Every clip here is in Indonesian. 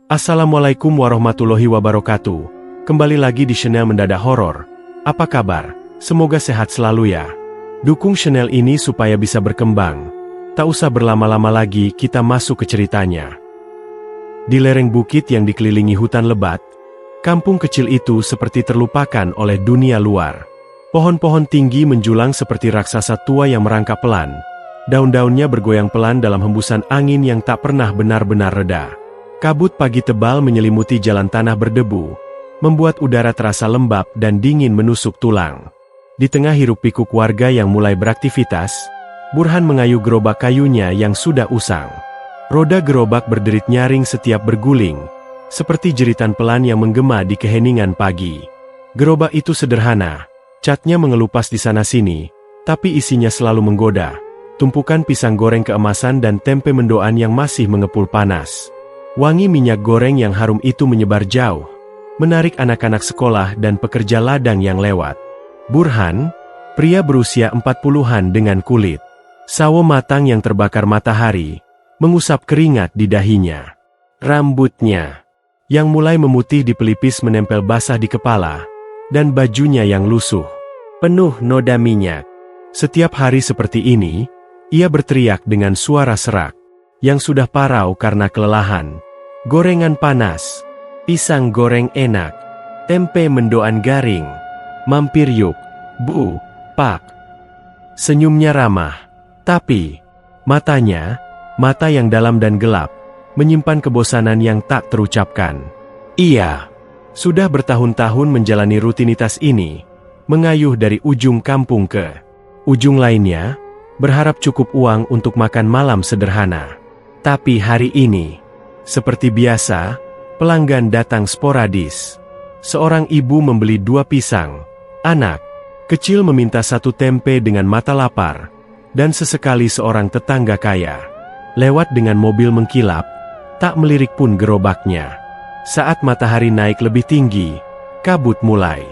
Assalamualaikum warahmatullahi wabarakatuh. Kembali lagi di channel Mendadak Horor. Apa kabar? Semoga sehat selalu ya. Dukung channel ini supaya bisa berkembang. Tak usah berlama-lama lagi, kita masuk ke ceritanya. Di lereng bukit yang dikelilingi hutan lebat, kampung kecil itu seperti terlupakan oleh dunia luar. Pohon-pohon tinggi menjulang seperti raksasa tua yang merangkak pelan. Daun-daunnya bergoyang pelan dalam hembusan angin yang tak pernah benar-benar reda. Kabut pagi tebal menyelimuti jalan tanah berdebu, membuat udara terasa lembab dan dingin menusuk tulang. Di tengah hiruk-pikuk warga yang mulai beraktivitas, Burhan mengayuh gerobak kayunya yang sudah usang. Roda gerobak berderit nyaring setiap berguling, seperti jeritan pelan yang menggema di keheningan pagi. Gerobak itu sederhana, catnya mengelupas di sana-sini, tapi isinya selalu menggoda. Tumpukan pisang goreng keemasan dan tempe mendoan yang masih mengepul panas. Wangi minyak goreng yang harum itu menyebar jauh, menarik anak-anak sekolah dan pekerja ladang yang lewat. Burhan, pria berusia 40-an dengan kulit sawo matang yang terbakar matahari, mengusap keringat di dahinya. Rambutnya, yang mulai memutih di pelipis menempel basah di kepala, dan bajunya yang lusuh, penuh noda minyak. Setiap hari seperti ini, ia berteriak dengan suara serak, yang sudah parau karena kelelahan. Gorengan panas, pisang goreng enak, tempe mendoan garing, mampir yuk, Bu, Pak. Senyumnya ramah, tapi matanya, mata yang dalam dan gelap, menyimpan kebosanan yang tak terucapkan. Ia sudah bertahun-tahun menjalani rutinitas ini, mengayuh dari ujung kampung ke ujung lainnya, berharap cukup uang untuk makan malam sederhana. Tapi hari ini, seperti biasa, pelanggan datang sporadis. Seorang ibu membeli 2 pisang, anak kecil meminta 1 tempe dengan mata lapar, dan sesekali seorang tetangga kaya lewat dengan mobil mengkilap, tak melirik pun gerobaknya. Saat matahari naik lebih tinggi, kabut mulai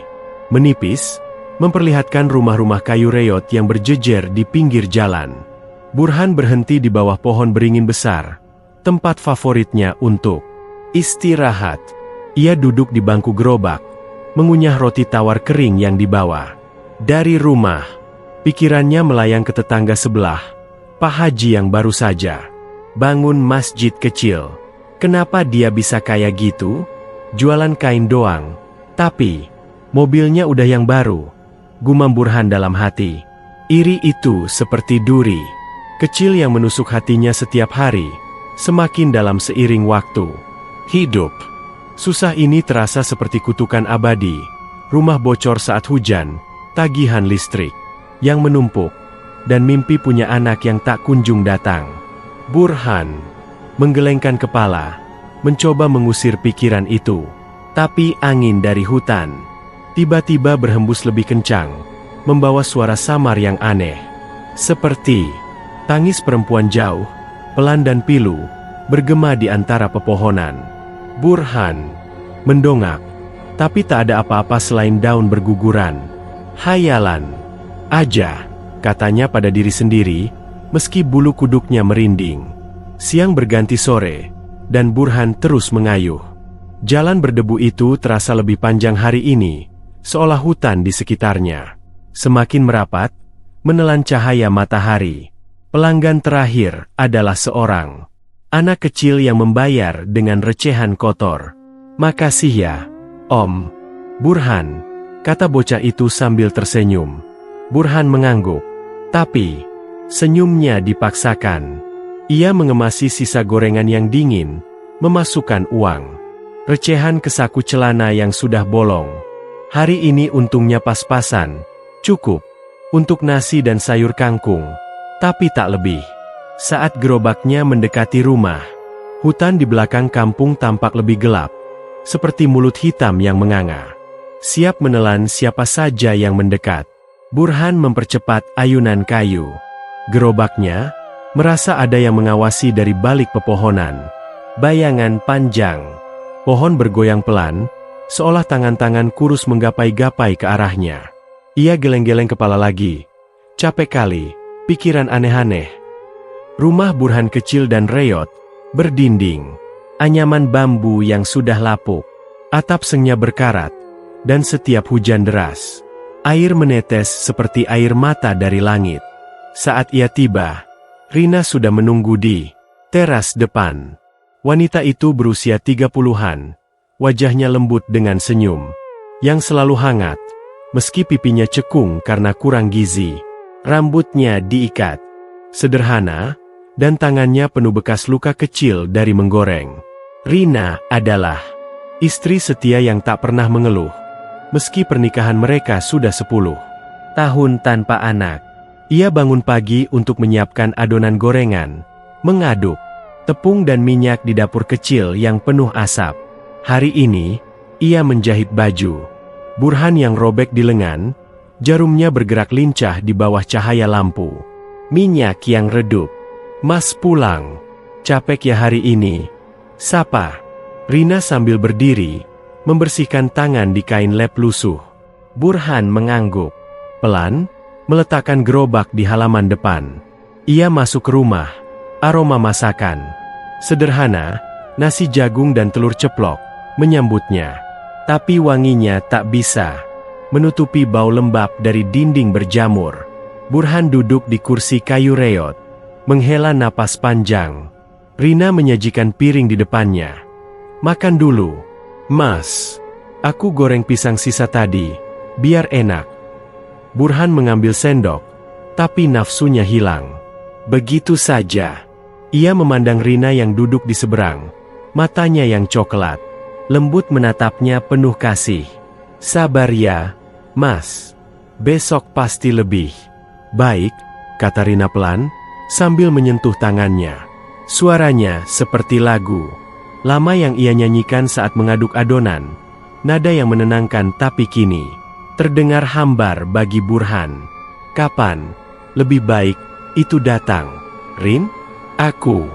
menipis, memperlihatkan rumah-rumah kayu reot yang berjejer di pinggir jalan. Burhan berhenti di bawah pohon beringin besar, tempat favoritnya untuk istirahat. Ia duduk di bangku gerobak, mengunyah roti tawar kering yang dibawa dari rumah. Pikirannya melayang ke tetangga sebelah, Pak Haji yang baru saja bangun masjid kecil. Kenapa dia bisa kayak gitu? Jualan kain doang, tapi mobilnya udah yang baru. Gumam Burhan dalam hati. Iri itu seperti duri kecil yang menusuk hatinya setiap hari, semakin dalam seiring waktu. Hidup susah ini terasa seperti kutukan abadi. Rumah bocor saat hujan, tagihan listrik yang menumpuk, dan mimpi punya anak yang tak kunjung datang. Burhan menggelengkan kepala, mencoba mengusir pikiran itu. Tapi angin dari hutan tiba-tiba berhembus lebih kencang, membawa suara samar yang aneh. Seperti tangis perempuan jauh, pelan dan pilu, bergema di antara pepohonan. Burhan mendongak, tapi tak ada apa-apa selain daun berguguran. Hayalan aja, katanya pada diri sendiri, meski bulu kuduknya merinding. Siang berganti sore, dan Burhan terus mengayuh. Jalan berdebu itu terasa lebih panjang hari ini, seolah hutan di sekitarnya semakin merapat, menelan cahaya matahari. Pelanggan terakhir adalah seorang anak kecil yang membayar dengan recehan kotor. Makasih ya, Om. Burhan, kata bocah itu sambil tersenyum. Burhan mengangguk, tapi senyumnya dipaksakan. Ia mengemasi sisa gorengan yang dingin, memasukkan uang recehan ke saku celana yang sudah bolong. Hari ini untungnya pas-pasan, cukup untuk nasi dan sayur kangkung, tapi tak lebih. Saat gerobaknya mendekati rumah, hutan di belakang kampung tampak lebih gelap, seperti mulut hitam yang menganga, siap menelan siapa saja yang mendekat. Burhan mempercepat ayunan kayu. Gerobaknya merasa ada yang mengawasi dari balik pepohonan. Bayangan panjang, pohon bergoyang pelan, seolah tangan-tangan kurus menggapai-gapai ke arahnya. Ia geleng-geleng kepala lagi. Capek kali, pikiran aneh-aneh. Rumah Burhan kecil dan reot, berdinding. anyaman bambu yang sudah lapuk, atap sengnya berkarat, dan setiap hujan deras, air menetes seperti air mata dari langit. Saat ia tiba, Rina sudah menunggu di teras depan. Wanita itu berusia 30-an, wajahnya lembut dengan senyum, yang selalu hangat, meski pipinya cekung karena kurang gizi. Rambutnya diikat, sederhana, dan tangannya penuh bekas luka kecil dari menggoreng. Rina adalah istri setia yang tak pernah mengeluh, meski pernikahan mereka sudah 10 tahun tanpa anak. Ia bangun pagi untuk menyiapkan adonan gorengan, mengaduk tepung dan minyak di dapur kecil yang penuh asap. Hari ini, ia menjahit baju. Burhan yang robek di lengan, jarumnya bergerak lincah di bawah cahaya lampu. Minyak yang redup. Mas pulang. Capek ya hari ini. Sapa Rina sambil berdiri, membersihkan tangan di kain lap lusuh. Burhan mengangguk. Pelan, meletakkan gerobak di halaman depan. Ia masuk ke rumah. Aroma masakan sederhana, nasi jagung dan telur ceplok, menyambutnya. Tapi wanginya tak bisa menutupi bau lembab dari dinding berjamur. Burhan duduk di kursi kayu reot, menghela napas panjang. Rina menyajikan piring di depannya. Makan dulu, Mas. Aku goreng pisang sisa tadi, biar enak. Burhan mengambil sendok, tapi nafsunya hilang. Begitu saja. Ia memandang Rina yang duduk di seberang, matanya yang coklat, lembut menatapnya penuh kasih. Sabar ya, Mas. Besok pasti lebih baik, kata Rina pelan, sambil menyentuh tangannya. Suaranya seperti lagu lama yang ia nyanyikan saat mengaduk adonan, nada yang menenangkan tapi kini terdengar hambar bagi Burhan. Kapan lebih baik itu datang, Rin? Aku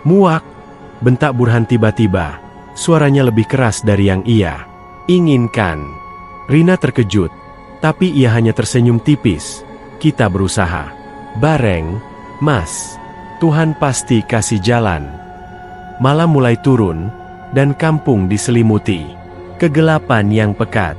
muak, bentak Burhan tiba-tiba. Suaranya lebih keras dari yang ia inginkan. Rina terkejut, tapi ia hanya tersenyum tipis. Kita berusaha bareng, Mas. Tuhan pasti kasih jalan. Malam mulai turun, dan kampung diselimuti kegelapan yang pekat.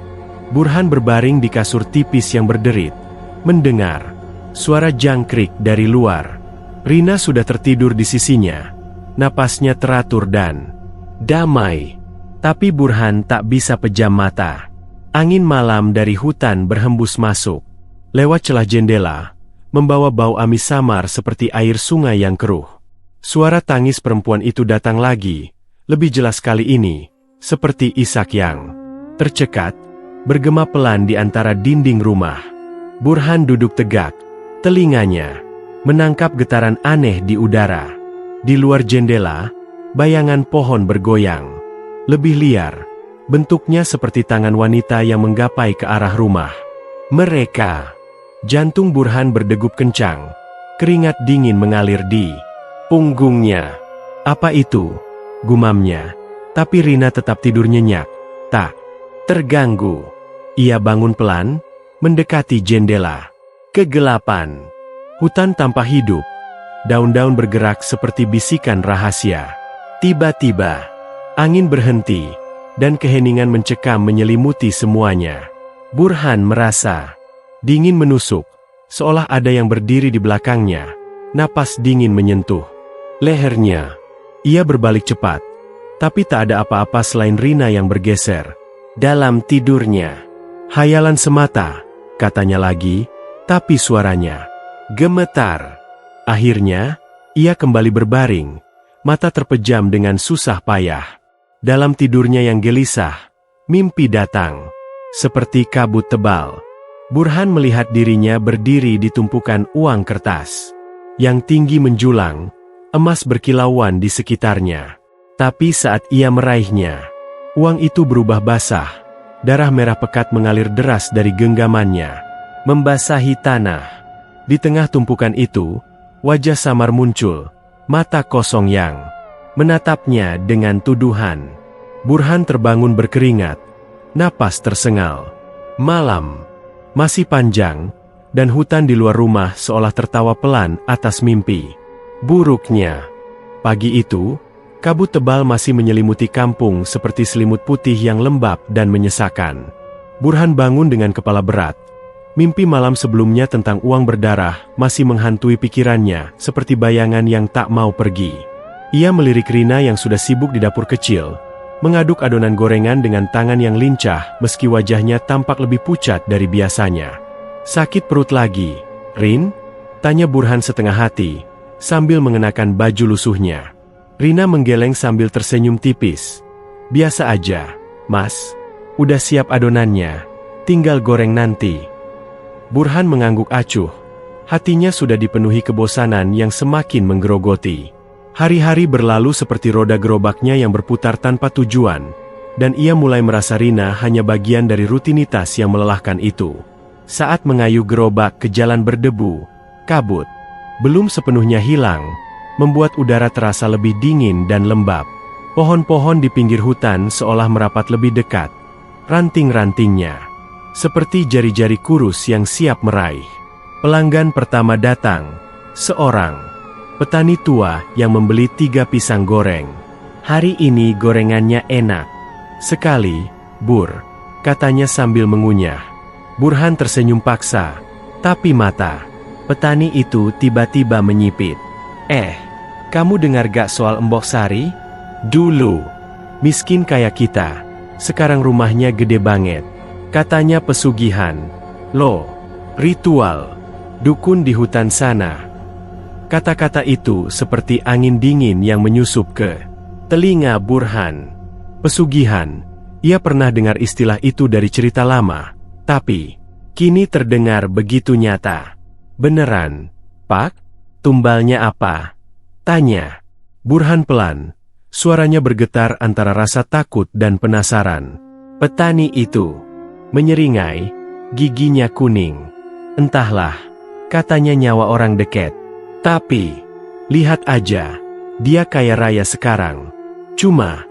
Burhan berbaring di kasur tipis yang berderit, mendengar suara jangkrik dari luar. Rina sudah tertidur di sisinya, napasnya teratur dan damai. Tapi Burhan tak bisa pejam mata. Angin malam dari hutan berhembus masuk, lewat celah jendela, membawa bau amis samar seperti air sungai yang keruh. Suara tangis perempuan itu datang lagi, lebih jelas kali ini, seperti isak yang tercekat, bergema pelan di antara dinding rumah. Burhan duduk tegak, telinganya menangkap getaran aneh di udara. Di luar jendela, bayangan pohon bergoyang. Lebih liar, bentuknya seperti tangan wanita yang menggapai ke arah rumah. Mereka. Jantung Burhan berdegup kencang. Keringat dingin mengalir di punggungnya. Apa itu? Gumamnya. Tapi Rina tetap tidur nyenyak. Tak terganggu. Ia bangun pelan, mendekati jendela. Kegelapan. Hutan tanpa hidup. Daun-daun bergerak seperti bisikan rahasia. Tiba-tiba, angin berhenti, dan keheningan mencekam menyelimuti semuanya. Burhan merasa dingin menusuk, seolah ada yang berdiri di belakangnya. Napas dingin menyentuh lehernya. Ia berbalik cepat, tapi tak ada apa-apa selain Rina yang bergeser dalam tidurnya. Hayalan semata, katanya lagi, tapi suaranya gemetar. Akhirnya, ia kembali berbaring, mata terpejam dengan susah payah. Dalam tidurnya yang gelisah, mimpi datang, seperti kabut tebal. Burhan melihat dirinya berdiri di tumpukan uang kertas, yang tinggi menjulang, emas berkilauan di sekitarnya. Tapi saat ia meraihnya, uang itu berubah basah, darah merah pekat mengalir deras dari genggamannya, membasahi tanah. Di tengah tumpukan itu, wajah samar muncul, mata kosong yang menatapnya dengan tuduhan. Burhan terbangun berkeringat, napas tersengal. Malam masih panjang, dan hutan di luar rumah seolah tertawa pelan atas mimpi buruknya. Pagi itu, Kabut tebal masih menyelimuti kampung seperti selimut putih yang lembab dan menyesakan. Burhan bangun dengan kepala berat. Mimpi malam sebelumnya tentang uang berdarah masih menghantui pikirannya seperti bayangan yang tak mau pergi. Ia melirik Rina yang sudah sibuk di dapur kecil, mengaduk adonan gorengan dengan tangan yang lincah meski wajahnya tampak lebih pucat dari biasanya. "Sakit perut lagi, Rin?" tanya Burhan setengah hati, sambil mengenakan baju lusuhnya. Rina menggeleng sambil tersenyum tipis. "Biasa aja, Mas. Udah siap adonannya, tinggal goreng nanti." Burhan mengangguk acuh. Hatinya sudah dipenuhi kebosanan yang semakin menggerogoti. Hari-hari berlalu seperti roda gerobaknya yang berputar tanpa tujuan, dan ia mulai merasa Rina hanya bagian dari rutinitas yang melelahkan itu. Saat mengayuh gerobak ke jalan berdebu, kabut belum sepenuhnya hilang, membuat udara terasa lebih dingin dan lembab. Pohon-pohon di pinggir hutan seolah merapat lebih dekat. Ranting-rantingnya seperti jari-jari kurus yang siap meraih. Pelanggan pertama datang, seorang petani tua yang membeli 3 pisang goreng. "Hari ini gorengannya enak sekali, Bur," katanya sambil mengunyah. Burhan tersenyum paksa, tapi mata petani itu tiba-tiba menyipit. Kamu dengar gak soal Mbok Sari? Dulu miskin kayak kita, sekarang rumahnya gede banget. Katanya pesugihan. Loh, ritual dukun di hutan sana." Kata-kata itu seperti angin dingin yang menyusup ke telinga Burhan. Pesugihan, ia pernah dengar istilah itu dari cerita lama, tapi kini terdengar begitu nyata. "Beneran, Pak? Tumbalnya apa?" tanya Burhan pelan. Suaranya bergetar antara rasa takut dan penasaran. Petani itu menyeringai, giginya kuning. "Entahlah, katanya nyawa orang deket. Tapi, lihat aja, dia kaya raya sekarang. Cuma,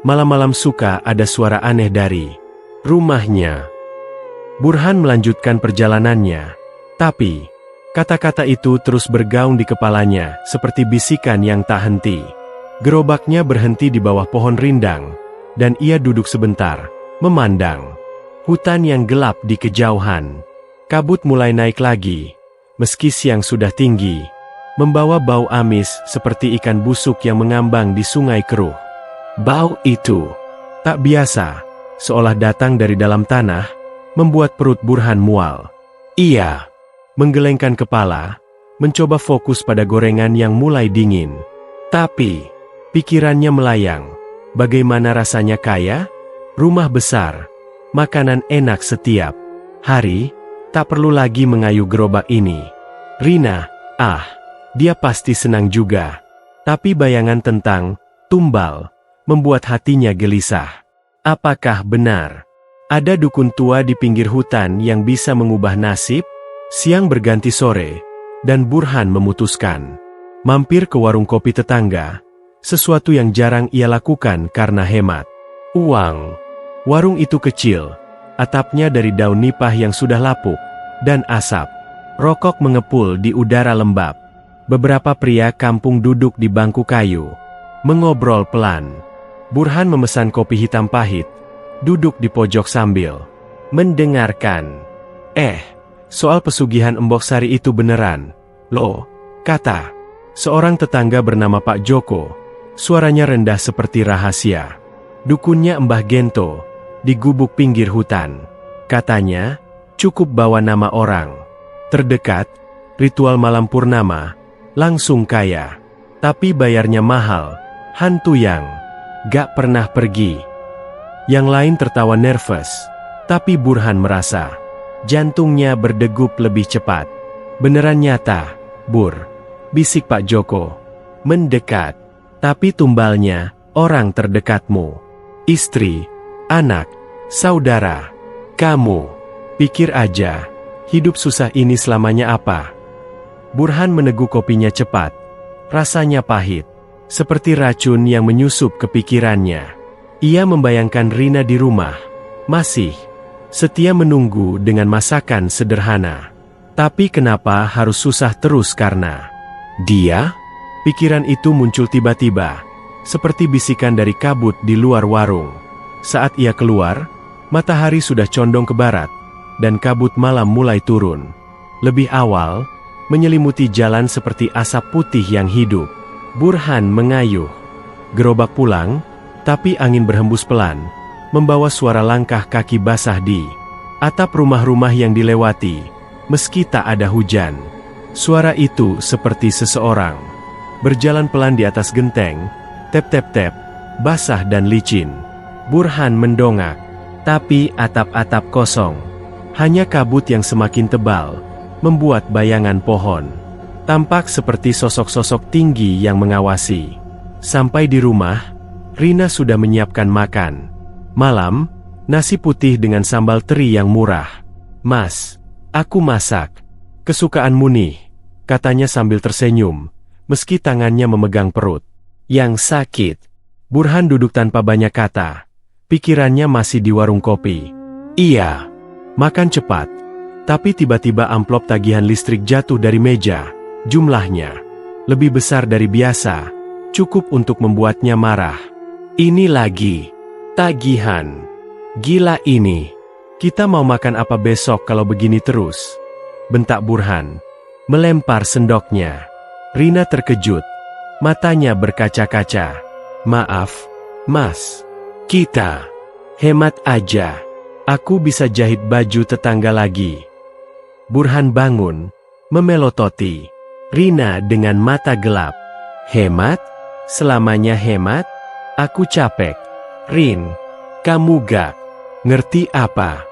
malam-malam suka ada suara aneh dari rumahnya." Burhan melanjutkan perjalanannya, tapi kata-kata itu terus bergaung di kepalanya seperti bisikan yang tak henti. Gerobaknya berhenti di bawah pohon rindang, dan ia duduk sebentar, memandang hutan yang gelap di kejauhan. Kabut mulai naik lagi, meski siang sudah tinggi, membawa bau amis seperti ikan busuk yang mengambang di sungai keruh. Bau itu tak biasa, seolah datang dari dalam tanah, membuat perut Burhan mual. Ia menggelengkan kepala, mencoba fokus pada gorengan yang mulai dingin. Tapi, pikirannya melayang. Bagaimana rasanya kaya? Rumah besar, makanan enak setiap hari, tak perlu lagi mengayuh gerobak ini. Rina, dia pasti senang juga. Tapi bayangan tentang tumbal membuat hatinya gelisah. Apakah benar ada dukun tua di pinggir hutan yang bisa mengubah nasib? Siang berganti sore, dan Burhan memutuskan mampir ke warung kopi tetangga, sesuatu yang jarang ia lakukan karena hemat uang. Warung itu kecil, atapnya dari daun nipah yang sudah lapuk, dan asap rokok mengepul di udara lembab. Beberapa pria kampung duduk di bangku kayu, mengobrol pelan. Burhan memesan kopi hitam pahit, duduk di pojok sambil mendengarkan. Soal pesugihan Mbok Sari itu beneran, loh, kata seorang tetangga bernama Pak Joko. Suaranya rendah seperti rahasia. Dukunnya Mbah Gento, di gubuk pinggir hutan. Katanya, cukup bawa nama orang terdekat, ritual malam purnama, langsung kaya. Tapi bayarnya mahal, hantu yang gak pernah pergi. Yang lain tertawa nervous, tapi Burhan merasa jantungnya berdegup lebih cepat. Beneran nyata, Bur, bisik Pak Joko. Mendekat, tapi tumbalnya orang terdekatmu. Istri, anak, saudara. Kamu, pikir aja, hidup susah ini selamanya apa? Burhan meneguk kopinya cepat. Rasanya pahit, seperti racun yang menyusup ke pikirannya. Ia membayangkan Rina di rumah, masih setia menunggu dengan masakan sederhana. Tapi kenapa harus susah terus karena dia? Pikiran itu muncul tiba-tiba, seperti bisikan dari kabut di luar warung. Saat ia keluar, matahari sudah condong ke barat, dan kabut malam mulai turun. Lebih awal, menyelimuti jalan seperti asap putih yang hidup. Burhan mengayuh. Gerobak pulang, tapi angin berhembus pelan, membawa suara langkah kaki basah di atap rumah-rumah yang dilewati, meski tak ada hujan. Suara itu seperti seseorang berjalan pelan di atas genteng, tep-tep-tep, basah dan licin. Burhan mendongak, tapi atap-atap kosong. Hanya kabut yang semakin tebal, membuat bayangan pohon tampak seperti sosok-sosok tinggi yang mengawasi. Sampai di rumah, Rina sudah menyiapkan makan malam, nasi putih dengan sambal teri yang murah. "Mas, aku masak. Kesukaanmu nih," katanya sambil tersenyum, meski tangannya memegang perut yang sakit. Burhan duduk tanpa banyak kata. Pikirannya masih di warung kopi. Iya, makan cepat. Tapi tiba-tiba amplop tagihan listrik jatuh dari meja. Jumlahnya lebih besar dari biasa, cukup untuk membuatnya marah. "Ini lagi tagihan. Gila ini. Kita mau makan apa besok kalau begini terus?" bentak Burhan, melempar sendoknya. Rina terkejut. Matanya berkaca-kaca. "Maaf, Mas. Kita hemat aja. Aku bisa jahit baju tetangga lagi." Burhan bangun, memelototi Rina dengan mata gelap. "Hemat? Selamanya hemat? Aku capek. Rin, kamu gak ngerti apa?"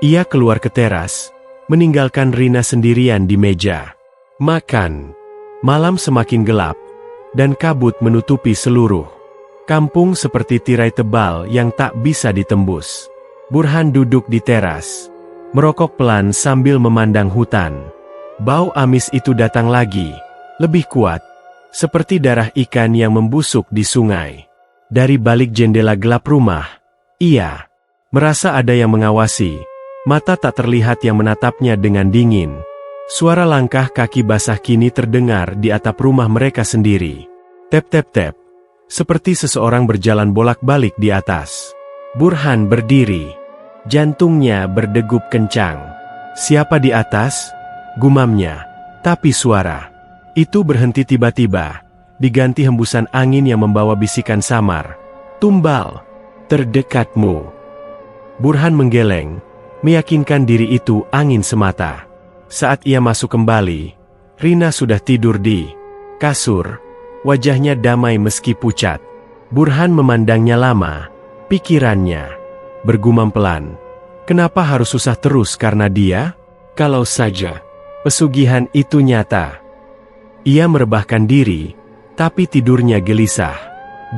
Ia keluar ke teras, meninggalkan Rina sendirian di meja makan. Malam semakin gelap, dan kabut menutupi seluruh kampung seperti tirai tebal yang tak bisa ditembus. Burhan duduk di teras, merokok pelan sambil memandang hutan. Bau amis itu datang lagi, lebih kuat, seperti darah ikan yang membusuk di sungai. Dari balik jendela gelap rumah, ia merasa ada yang mengawasi. Mata tak terlihat yang menatapnya dengan dingin. Suara langkah kaki basah kini terdengar di atap rumah mereka sendiri. Tep-tep-tep, seperti seseorang berjalan bolak-balik di atas. Burhan berdiri, jantungnya berdegup kencang. "Siapa di atas?" gumamnya, tapi suara itu berhenti tiba-tiba, diganti hembusan angin yang membawa bisikan samar. "Tumbal, terdekatmu." Burhan menggeleng, meyakinkan diri itu angin semata. Saat ia masuk kembali, Rina sudah tidur di kasur, wajahnya damai meski pucat. Burhan memandangnya lama, pikirannya bergumam pelan. Kenapa harus susah terus karena dia? Kalau saja pesugihan itu nyata. Ia merebahkan diri, tapi tidurnya gelisah.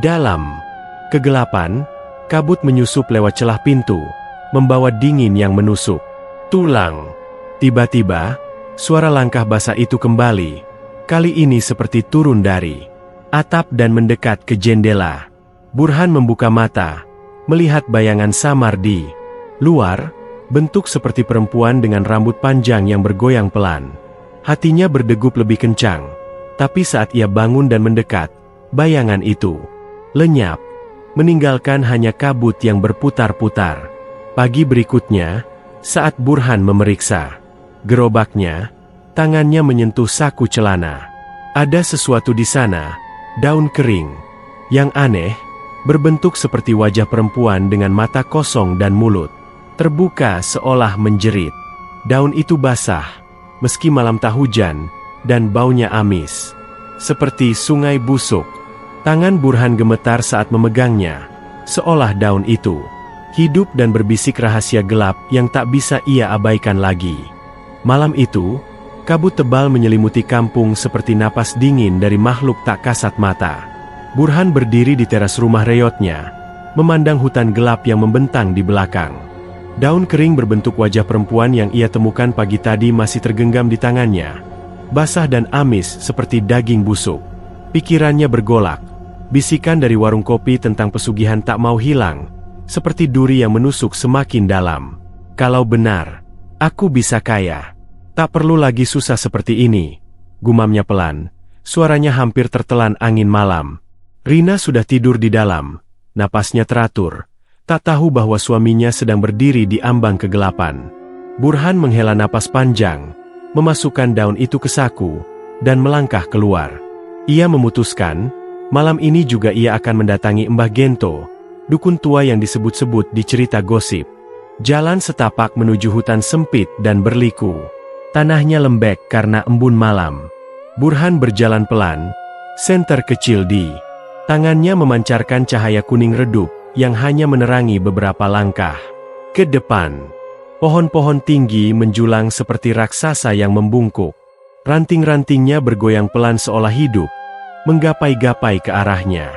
Dalam kegelapan, kabut menyusup lewat celah pintu, membawa dingin yang menusuk tulang. Tiba-tiba, suara langkah basah itu kembali. Kali ini seperti turun dari atap dan mendekat ke jendela. Burhan membuka mata, melihat bayangan samar di luar, bentuk seperti perempuan dengan rambut panjang yang bergoyang pelan. Hatinya berdegup lebih kencang, tapi saat ia bangun dan mendekat, bayangan itu lenyap, meninggalkan hanya kabut yang berputar-putar. Pagi berikutnya, saat Burhan memeriksa gerobaknya, tangannya menyentuh saku celana. Ada sesuatu di sana, daun kering yang aneh, berbentuk seperti wajah perempuan dengan mata kosong dan mulut terbuka seolah menjerit. Daun itu basah, meski malam tak hujan, dan baunya amis, seperti sungai busuk. Tangan Burhan gemetar saat memegangnya, seolah daun itu hidup dan berbisik rahasia gelap yang tak bisa ia abaikan lagi. Malam itu, kabut tebal menyelimuti kampung seperti napas dingin dari makhluk tak kasat mata. Burhan berdiri di teras rumah reyotnya, memandang hutan gelap yang membentang di belakang. Daun kering berbentuk wajah perempuan yang ia temukan pagi tadi masih tergenggam di tangannya, basah dan amis seperti daging busuk. Pikirannya bergolak, bisikan dari warung kopi tentang pesugihan tak mau hilang, seperti duri yang menusuk semakin dalam. Kalau benar, aku bisa kaya. Tak perlu lagi susah seperti ini, gumamnya pelan, suaranya hampir tertelan angin malam. Rina sudah tidur di dalam, napasnya teratur, tak tahu bahwa suaminya sedang berdiri di ambang kegelapan. Burhan menghela napas panjang, memasukkan daun itu ke saku, dan melangkah keluar. Ia memutuskan, malam ini juga ia akan mendatangi Mbah Gento, dukun tua yang disebut-sebut di cerita gosip. Jalan setapak menuju hutan sempit dan berliku. Tanahnya lembek karena embun malam. Burhan berjalan pelan, senter kecil di tangannya memancarkan cahaya kuning redup yang hanya menerangi beberapa langkah. Ke depan, pohon-pohon tinggi menjulang seperti raksasa yang membungkuk. Ranting-rantingnya bergoyang pelan seolah hidup, menggapai-gapai ke arahnya.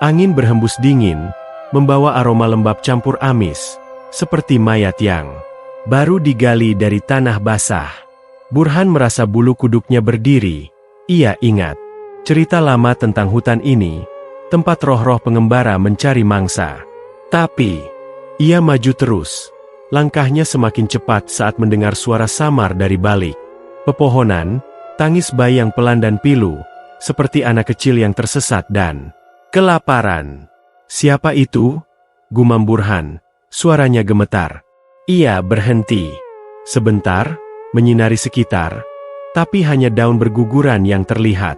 Angin berhembus dingin, membawa aroma lembab campur amis, seperti mayat yang baru digali dari tanah basah. Burhan merasa bulu kuduknya berdiri. Ia ingat cerita lama tentang hutan ini, tempat roh-roh pengembara mencari mangsa. Tapi ia maju terus. Langkahnya semakin cepat saat mendengar suara samar dari balik pepohonan, tangis bayi yang pelan dan pilu, seperti anak kecil yang tersesat dan kelaparan. "Siapa itu?" gumam Burhan. Suaranya gemetar. Ia berhenti. Sebentar, menyinari sekitar, tapi hanya daun berguguran yang terlihat.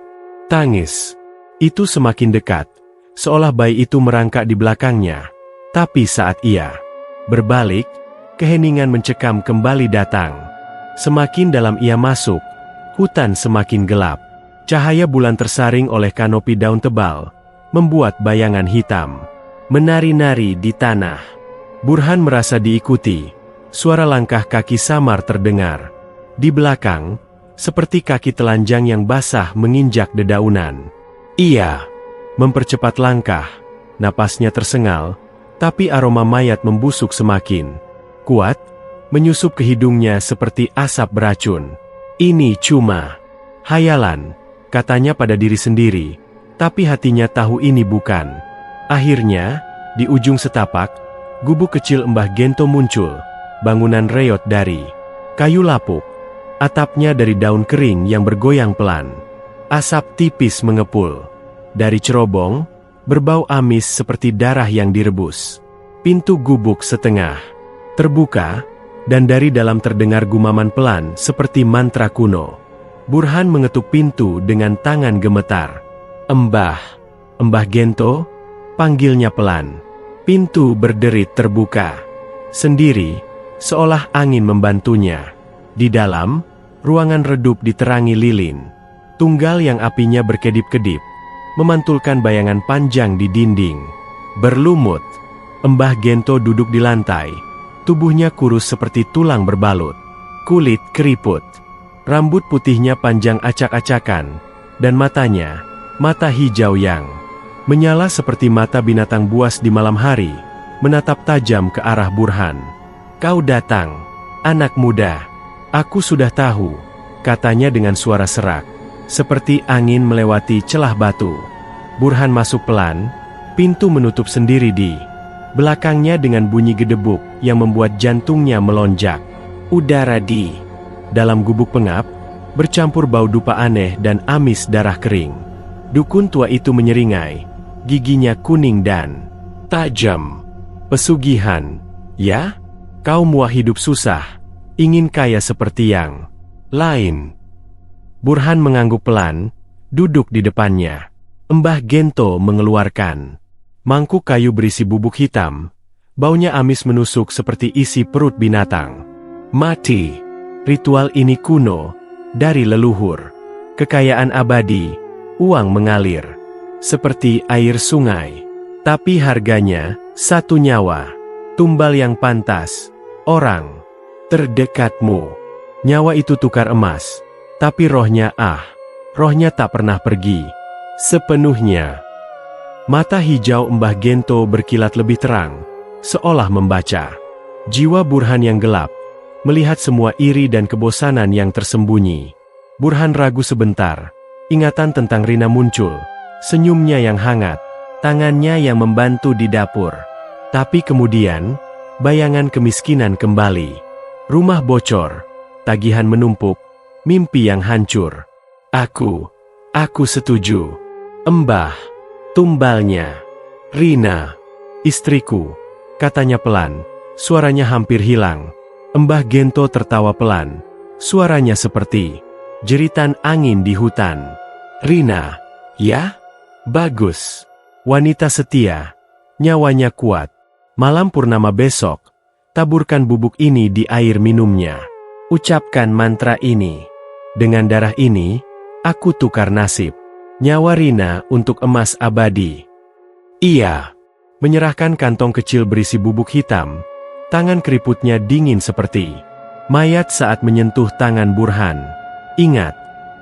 Tangis itu semakin dekat, seolah bayi itu merangkak di belakangnya. Tapi saat ia berbalik, keheningan mencekam kembali datang. Semakin dalam ia masuk, hutan semakin gelap. Cahaya bulan tersaring oleh kanopi daun tebal, membuat bayangan hitam menari-nari di tanah. Burhan merasa diikuti. Suara langkah kaki samar terdengar. Di belakang, seperti kaki telanjang yang basah menginjak dedaunan. Ia mempercepat langkah. Napasnya tersengal, tapi aroma mayat membusuk semakin kuat, menyusup ke hidungnya seperti asap beracun. "Ini cuma hayalan," katanya pada diri sendiri, tapi hatinya tahu ini bukan. Akhirnya, di ujung setapak, gubuk kecil Mbah Gento muncul, bangunan reot dari kayu lapuk, atapnya dari daun kering yang bergoyang pelan. Asap tipis mengepul. Dari cerobong, berbau amis seperti darah yang direbus. Pintu gubuk setengah terbuka, dan dari dalam terdengar gumaman pelan seperti mantra kuno. Burhan mengetuk pintu dengan tangan gemetar. Mbah Gento," panggilnya pelan. Pintu berderit terbuka sendiri, seolah angin membantunya. Di dalam, ruangan redup diterangi lilin tunggal yang apinya berkedip-kedip, memantulkan bayangan panjang di dinding. Berlumut, Mbah Gento duduk di lantai, tubuhnya kurus seperti tulang berbalut. Kulit keriput, rambut putihnya panjang acak-acakan, dan matanya, mata hijau yang menyala seperti mata binatang buas di malam hari, menatap tajam ke arah Burhan. "Kau datang, anak muda. Aku sudah tahu," katanya dengan suara serak, seperti angin melewati celah batu. Burhan masuk pelan, pintu menutup sendiri di belakangnya dengan bunyi gedebuk yang membuat jantungnya melonjak. Udara di dalam gubuk pengap, bercampur bau dupa aneh dan amis darah kering. Dukun tua itu menyeringai. Giginya kuning dan tajam. "Pesugihan, ya? Kau mau hidup susah, ingin kaya seperti yang lain?" Burhan mengangguk pelan, duduk di depannya. Mbah Gento mengeluarkan mangkuk kayu berisi bubuk hitam. Baunya amis menusuk seperti isi perut binatang. "Mati. Ritual ini kuno, dari leluhur. Kekayaan abadi, uang mengalir seperti air sungai. Tapi harganya, 1 nyawa. Tumbal yang pantas, orang terdekatmu." Nyawa itu tukar emas, tapi rohnya rohnya tak pernah pergi sepenuhnya. Mata hijau Mbah Gento berkilat lebih terang, seolah membaca jiwa Burhan yang gelap, melihat semua iri dan kebosanan yang tersembunyi. Burhan ragu sebentar, ingatan tentang Rina muncul. Senyumnya yang hangat, tangannya yang membantu di dapur. Tapi kemudian, bayangan kemiskinan kembali. Rumah bocor, tagihan menumpuk, mimpi yang hancur. Aku setuju. Mbah Tumbalnya. Rina. Istriku, katanya pelan. Suaranya hampir hilang. Mbah Gento tertawa pelan. Suaranya seperti jeritan angin di hutan. Rina. Ya? Bagus. Wanita setia. Nyawanya kuat. Malam purnama besok, taburkan bubuk ini di air minumnya. Ucapkan mantra ini. Dengan darah ini, aku tukar nasib. Nyawa Rina untuk emas abadi. Ia menyerahkan kantong kecil berisi bubuk hitam. Tangan keriputnya dingin seperti mayat saat menyentuh tangan Burhan. Ingat,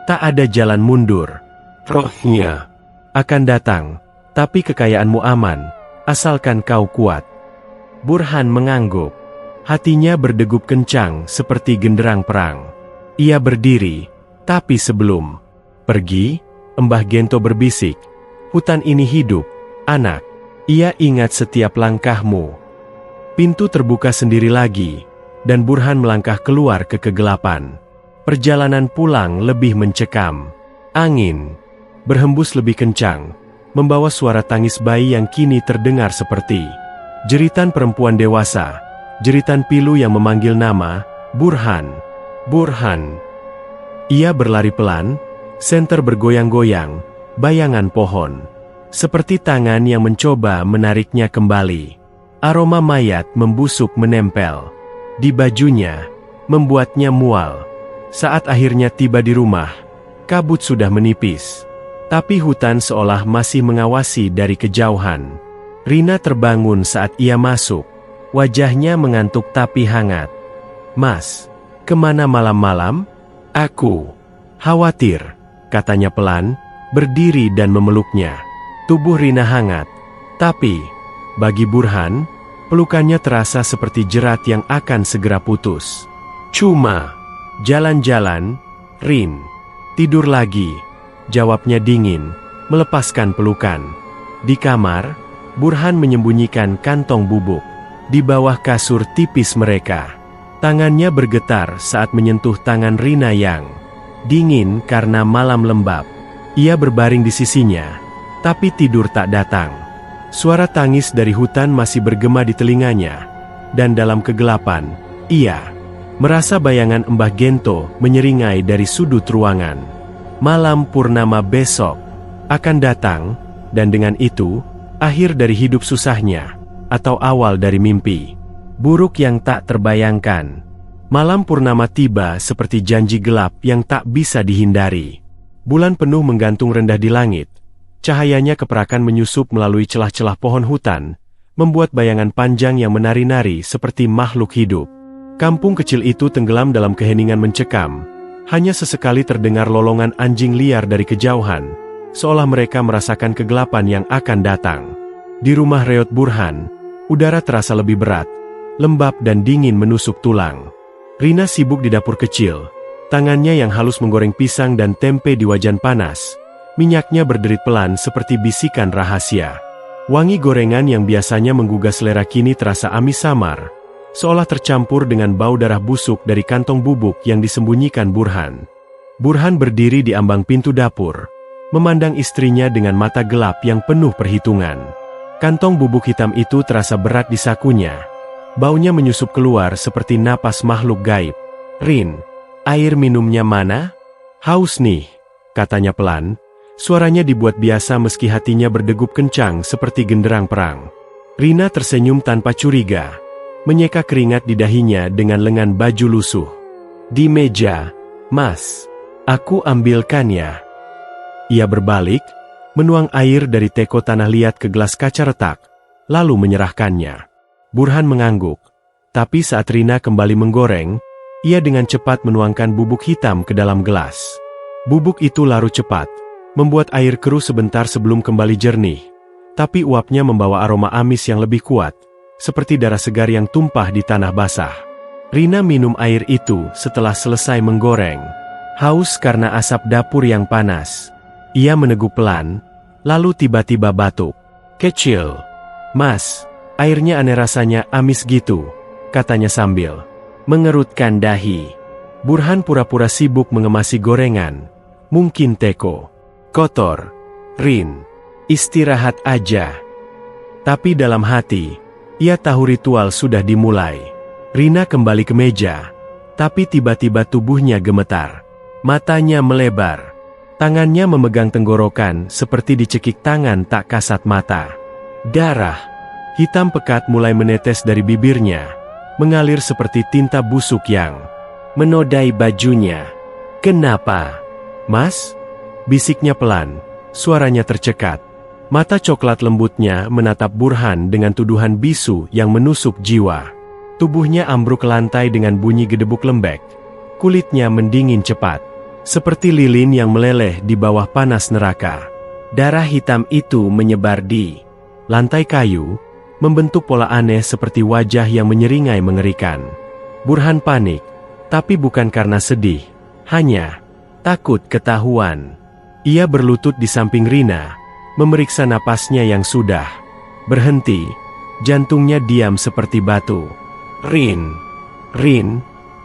tak ada jalan mundur. Rohnya akan datang, tapi kekayaanmu aman, asalkan kau kuat. Burhan mengangguk. Hatinya berdegup kencang seperti genderang perang. Ia berdiri, tapi sebelum pergi, Mbah Gento berbisik, hutan ini hidup, anak. Ia ingat setiap langkahmu. Pintu terbuka sendiri lagi, dan Burhan melangkah keluar ke kegelapan. Perjalanan pulang lebih mencekam. Angin berhembus lebih kencang, membawa suara tangis bayi yang kini terdengar seperti jeritan perempuan dewasa, jeritan pilu yang memanggil nama, Burhan. Burhan. Ia berlari pelan, senter bergoyang-goyang, bayangan pohon. Seperti tangan yang mencoba menariknya kembali. Aroma mayat membusuk menempel di bajunya, membuatnya mual. Saat akhirnya tiba di rumah, kabut sudah menipis. Tapi hutan seolah masih mengawasi dari kejauhan. Rina terbangun saat ia masuk. Wajahnya mengantuk tapi hangat. Mas, kemana malam-malam? Aku khawatir, katanya pelan, berdiri dan memeluknya. Tubuh Rina hangat. Tapi, bagi Burhan, pelukannya terasa seperti jerat yang akan segera putus. Cuma jalan-jalan, Rin. Tidur lagi. Jawabnya dingin, melepaskan pelukan. Di kamar, Burhan menyembunyikan kantong bubuk. Di bawah kasur tipis mereka. Tangannya bergetar saat menyentuh tangan Rina yang dingin karena malam lembab. Ia berbaring di sisinya, tapi tidur tak datang. Suara tangis dari hutan masih bergema di telinganya. Dan dalam kegelapan, ia merasa bayangan Mbah Gento menyeringai dari sudut ruangan. Malam purnama besok akan datang, dan dengan itu, akhir dari hidup susahnya, atau awal dari mimpi buruk yang tak terbayangkan. Malam purnama tiba seperti janji gelap yang tak bisa dihindari. Bulan penuh menggantung rendah di langit. Cahayanya keperakan menyusup melalui celah-celah pohon hutan, membuat bayangan panjang yang menari-nari seperti makhluk hidup. Kampung kecil itu tenggelam dalam keheningan mencekam. Hanya sesekali terdengar lolongan anjing liar dari kejauhan, seolah mereka merasakan kegelapan yang akan datang. Di rumah reot Burhan, udara terasa lebih berat, lembab dan dingin menusuk tulang. Rina sibuk di dapur kecil, tangannya yang halus menggoreng pisang dan tempe di wajan panas. Minyaknya berderit pelan seperti bisikan rahasia. Wangi gorengan yang biasanya menggugah selera kini terasa amis samar, seolah tercampur dengan bau darah busuk dari kantong bubuk yang disembunyikan Burhan. Burhan berdiri di ambang pintu dapur, memandang istrinya dengan mata gelap yang penuh perhitungan. Kantong bubuk hitam itu terasa berat di sakunya. Baunya menyusup keluar seperti napas makhluk gaib. Rin, air minumnya mana? Haus nih, katanya pelan. Suaranya dibuat biasa meski hatinya berdegup kencang seperti genderang perang. Rina tersenyum tanpa curiga, menyeka keringat di dahinya dengan lengan baju lusuh. Di meja, Mas, aku ambilkannya. Ia berbalik, menuang air dari teko tanah liat ke gelas kaca retak, lalu menyerahkannya. Burhan mengangguk, tapi saat Rina kembali menggoreng, ia dengan cepat menuangkan bubuk hitam ke dalam gelas. Bubuk itu larut cepat, membuat air keruh sebentar sebelum kembali jernih, tapi uapnya membawa aroma amis yang lebih kuat, seperti darah segar yang tumpah di tanah basah. Rina minum air itu setelah selesai menggoreng, haus karena asap dapur yang panas. Ia meneguk pelan, lalu tiba-tiba batuk. Kecil, Mas, airnya aneh rasanya amis gitu, katanya sambil mengerutkan dahi. Burhan pura-pura sibuk mengemasi gorengan. Mungkin teko kotor, Rin. Istirahat aja. Tapi dalam hati, ia tahu ritual sudah dimulai. Rina kembali ke meja, tapi tiba-tiba tubuhnya gemetar. Matanya melebar. Tangannya memegang tenggorokan seperti dicekik tangan tak kasat mata. Darah hitam pekat mulai menetes dari bibirnya, mengalir seperti tinta busuk yang menodai bajunya. "Kenapa, Mas?" bisiknya pelan, suaranya tercekat. Mata coklat lembutnya menatap Burhan dengan tuduhan bisu yang menusuk jiwa. Tubuhnya ambruk ke lantai dengan bunyi gedebuk lembek. Kulitnya mendingin cepat, seperti lilin yang meleleh di bawah panas neraka. Darah hitam itu menyebar di lantai kayu, membentuk pola aneh seperti wajah yang menyeringai mengerikan. Burhan panik, tapi bukan karena sedih, hanya takut ketahuan. Ia berlutut di samping Rina, memeriksa napasnya yang sudah berhenti. Jantungnya diam seperti batu. "Rin, Rin,"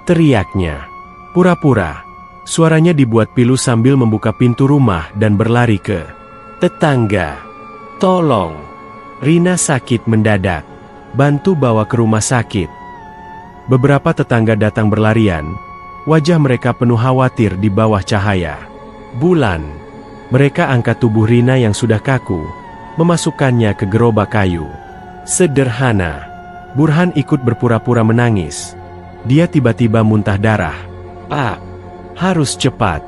teriaknya. Pura-pura, suaranya dibuat pilu sambil membuka pintu rumah dan berlari ke tetangga. "Tolong, Rina sakit mendadak. Bantu bawa ke rumah sakit." Beberapa tetangga datang berlarian, wajah mereka penuh khawatir di bawah cahaya bulan. Mereka angkat tubuh Rina yang sudah kaku, memasukkannya ke gerobak kayu. Sederhana. Burhan ikut berpura-pura menangis. Dia tiba-tiba muntah darah. "Pak, harus cepat."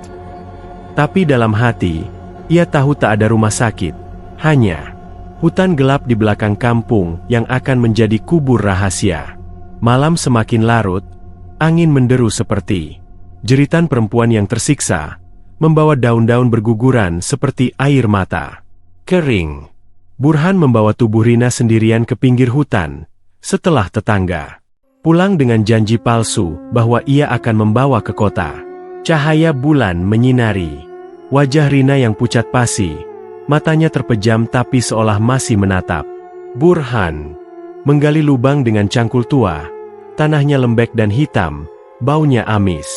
Tapi dalam hati, ia tahu tak ada rumah sakit. Hanya hutan gelap di belakang kampung yang akan menjadi kubur rahasia. Malam semakin larut, angin menderu seperti jeritan perempuan yang tersiksa, membawa daun-daun berguguran seperti air mata. Kering. Burhan membawa tubuh Rina sendirian ke pinggir hutan, setelah tetangga pulang dengan janji palsu bahwa ia akan membawa ke kota. Cahaya bulan menyinari wajah Rina yang pucat pasi, matanya terpejam tapi seolah masih menatap. Burhan menggali lubang dengan cangkul tua, tanahnya lembek dan hitam, baunya amis.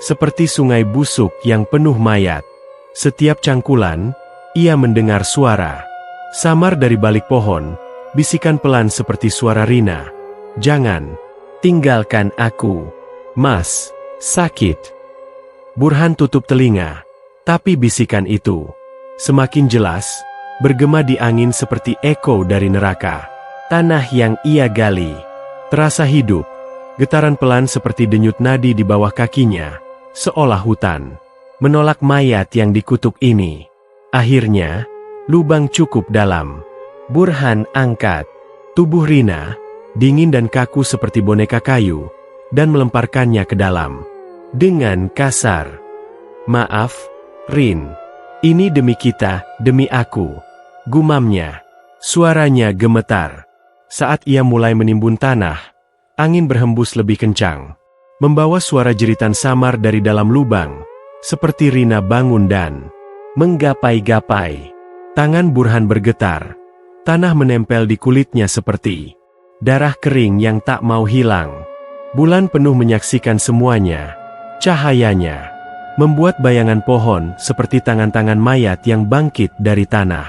Seperti sungai busuk yang penuh mayat. Setiap cangkulan, ia mendengar suara samar dari balik pohon, bisikan pelan seperti suara Rina. "Jangan tinggalkan aku, Mas, sakit." Burhan tutup telinga, tapi bisikan itu semakin jelas, bergema di angin seperti eko dari neraka. Tanah yang ia gali terasa hidup, getaran pelan seperti denyut nadi di bawah kakinya. Seolah hutan menolak mayat yang dikutuk ini. Akhirnya, lubang cukup dalam. Burhan angkat tubuh Rina, dingin dan kaku seperti boneka kayu, dan melemparkannya ke dalam. Dengan kasar, "Maaf, Rin. Ini demi kita, demi aku," gumamnya. Suaranya gemetar. Saat ia mulai menimbun tanah, angin berhembus lebih kencang, membawa suara jeritan samar dari dalam lubang, seperti Rina bangun dan menggapai-gapai. Tangan Burhan bergetar, tanah menempel di kulitnya seperti darah kering yang tak mau hilang. Bulan penuh menyaksikan semuanya. Cahayanya membuat bayangan pohon seperti tangan-tangan mayat yang bangkit dari tanah.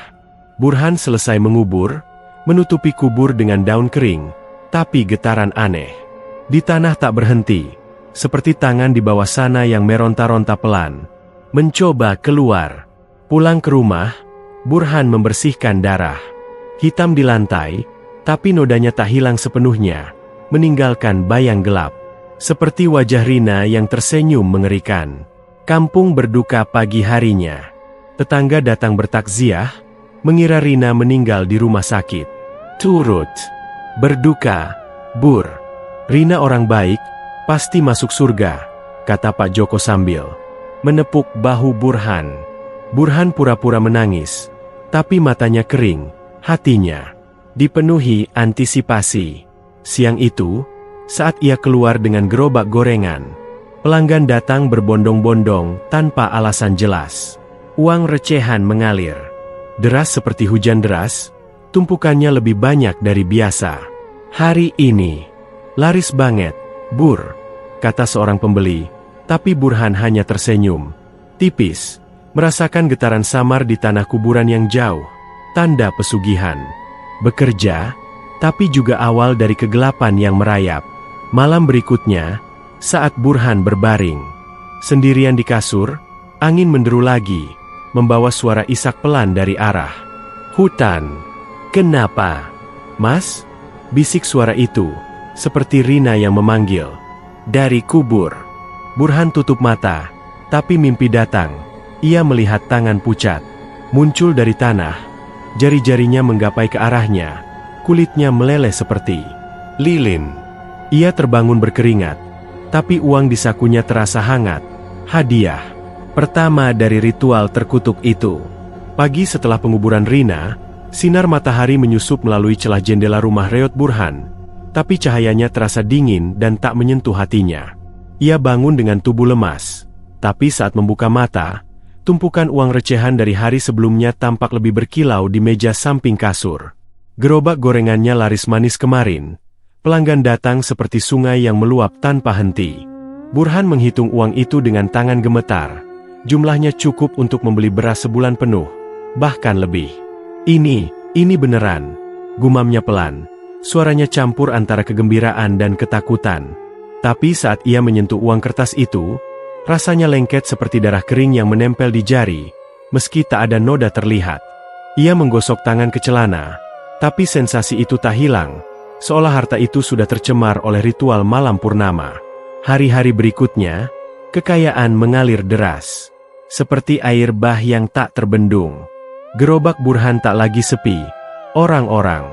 Burhan selesai mengubur, menutupi kubur dengan daun kering, tapi getaran aneh di tanah tak berhenti. Seperti tangan di bawah sana yang meronta-ronta pelan, mencoba keluar. Pulang ke rumah, Burhan membersihkan darah hitam di lantai, tapi nodanya tak hilang sepenuhnya, meninggalkan bayang gelap. Seperti wajah Rina yang tersenyum mengerikan. Kampung berduka pagi harinya. Tetangga datang bertakziah, mengira Rina meninggal di rumah sakit. Turut berduka, Bur. Rina orang baik, pasti masuk surga, kata Pak Joko sambil menepuk bahu Burhan. Burhan pura-pura menangis, tapi matanya kering, hatinya dipenuhi antisipasi. Siang itu, saat ia keluar dengan gerobak gorengan, pelanggan datang berbondong-bondong tanpa alasan jelas. Uang recehan mengalir deras seperti hujan deras, tumpukannya lebih banyak dari biasa. "Hari ini laris banget, Bur," kata seorang pembeli, tapi Burhan hanya tersenyum tipis, merasakan getaran samar di tanah kuburan yang jauh. tanda pesugihan. Bekerja, tapi juga awal dari kegelapan yang merayap. Malam berikutnya, saat Burhan berbaring sendirian di kasur, angin menderu lagi, membawa suara isak pelan dari arah hutan. "Kenapa, Mas?" bisik suara itu, seperti Rina yang memanggil. "Dari kubur." Burhan tutup mata, tapi mimpi datang. Ia melihat tangan pucat muncul dari tanah, jari-jarinya menggapai ke arahnya, kulitnya meleleh seperti lilin. Ia terbangun berkeringat, tapi uang di sakunya terasa hangat. Hadiah pertama dari ritual terkutuk itu. Pagi setelah penguburan Rina, sinar matahari menyusup melalui celah jendela rumah reot Burhan, tapi cahayanya terasa dingin dan tak menyentuh hatinya. Ia bangun dengan tubuh lemas, tapi saat membuka mata, tumpukan uang recehan dari hari sebelumnya tampak lebih berkilau di meja samping kasur. Gerobak gorengannya laris manis kemarin. Pelanggan datang seperti sungai yang meluap tanpa henti. Burhan menghitung uang itu dengan tangan gemetar. Jumlahnya cukup untuk membeli beras sebulan penuh, bahkan lebih. Ini beneran, gumamnya pelan. Suaranya campur antara kegembiraan dan ketakutan. Tapi saat ia menyentuh uang kertas itu, rasanya lengket seperti darah kering yang menempel di jari, meski tak ada noda terlihat. Ia menggosok tangan ke celana, tapi sensasi itu tak hilang, seolah harta itu sudah tercemar oleh ritual malam purnama. Hari-hari berikutnya, kekayaan mengalir deras, seperti air bah yang tak terbendung. Gerobak Burhan tak lagi sepi. Orang-orang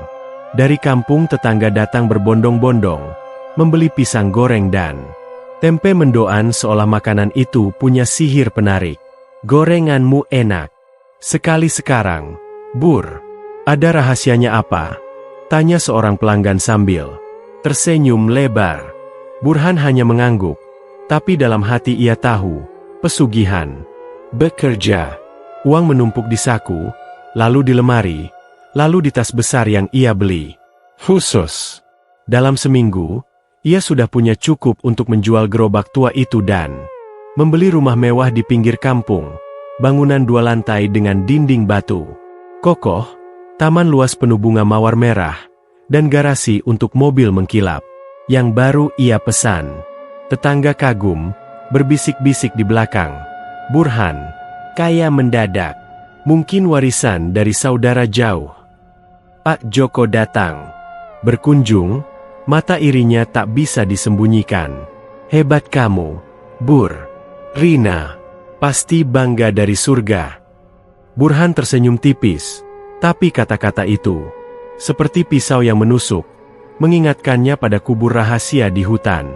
dari kampung tetangga datang berbondong-bondong, membeli pisang goreng dan tempe mendoan seolah makanan itu punya sihir penarik. "Gorenganmu enak sekali sekarang, Bur. Ada rahasianya apa?" tanya seorang pelanggan sambil tersenyum lebar. Burhan hanya mengangguk, tapi dalam hati ia tahu, pesugihan. Bekerja. Uang menumpuk di saku, lalu di lemari, lalu di tas besar yang ia beli khusus. Dalam seminggu, ia sudah punya cukup untuk menjual gerobak tua itu dan membeli rumah mewah di pinggir kampung, bangunan 2 lantai dengan dinding batu kokoh, taman luas penuh bunga mawar merah, dan garasi untuk mobil mengkilap yang baru ia pesan. Tetangga kagum, berbisik-bisik di belakang. Burhan kaya mendadak, mungkin warisan dari saudara jauh. Pak Joko datang berkunjung, mata irinya tak bisa disembunyikan. "Hebat kamu, Bur. Rina pasti bangga dari surga." Burhan tersenyum tipis, tapi kata-kata itu seperti pisau yang menusuk, mengingatkannya pada kubur rahasia di hutan.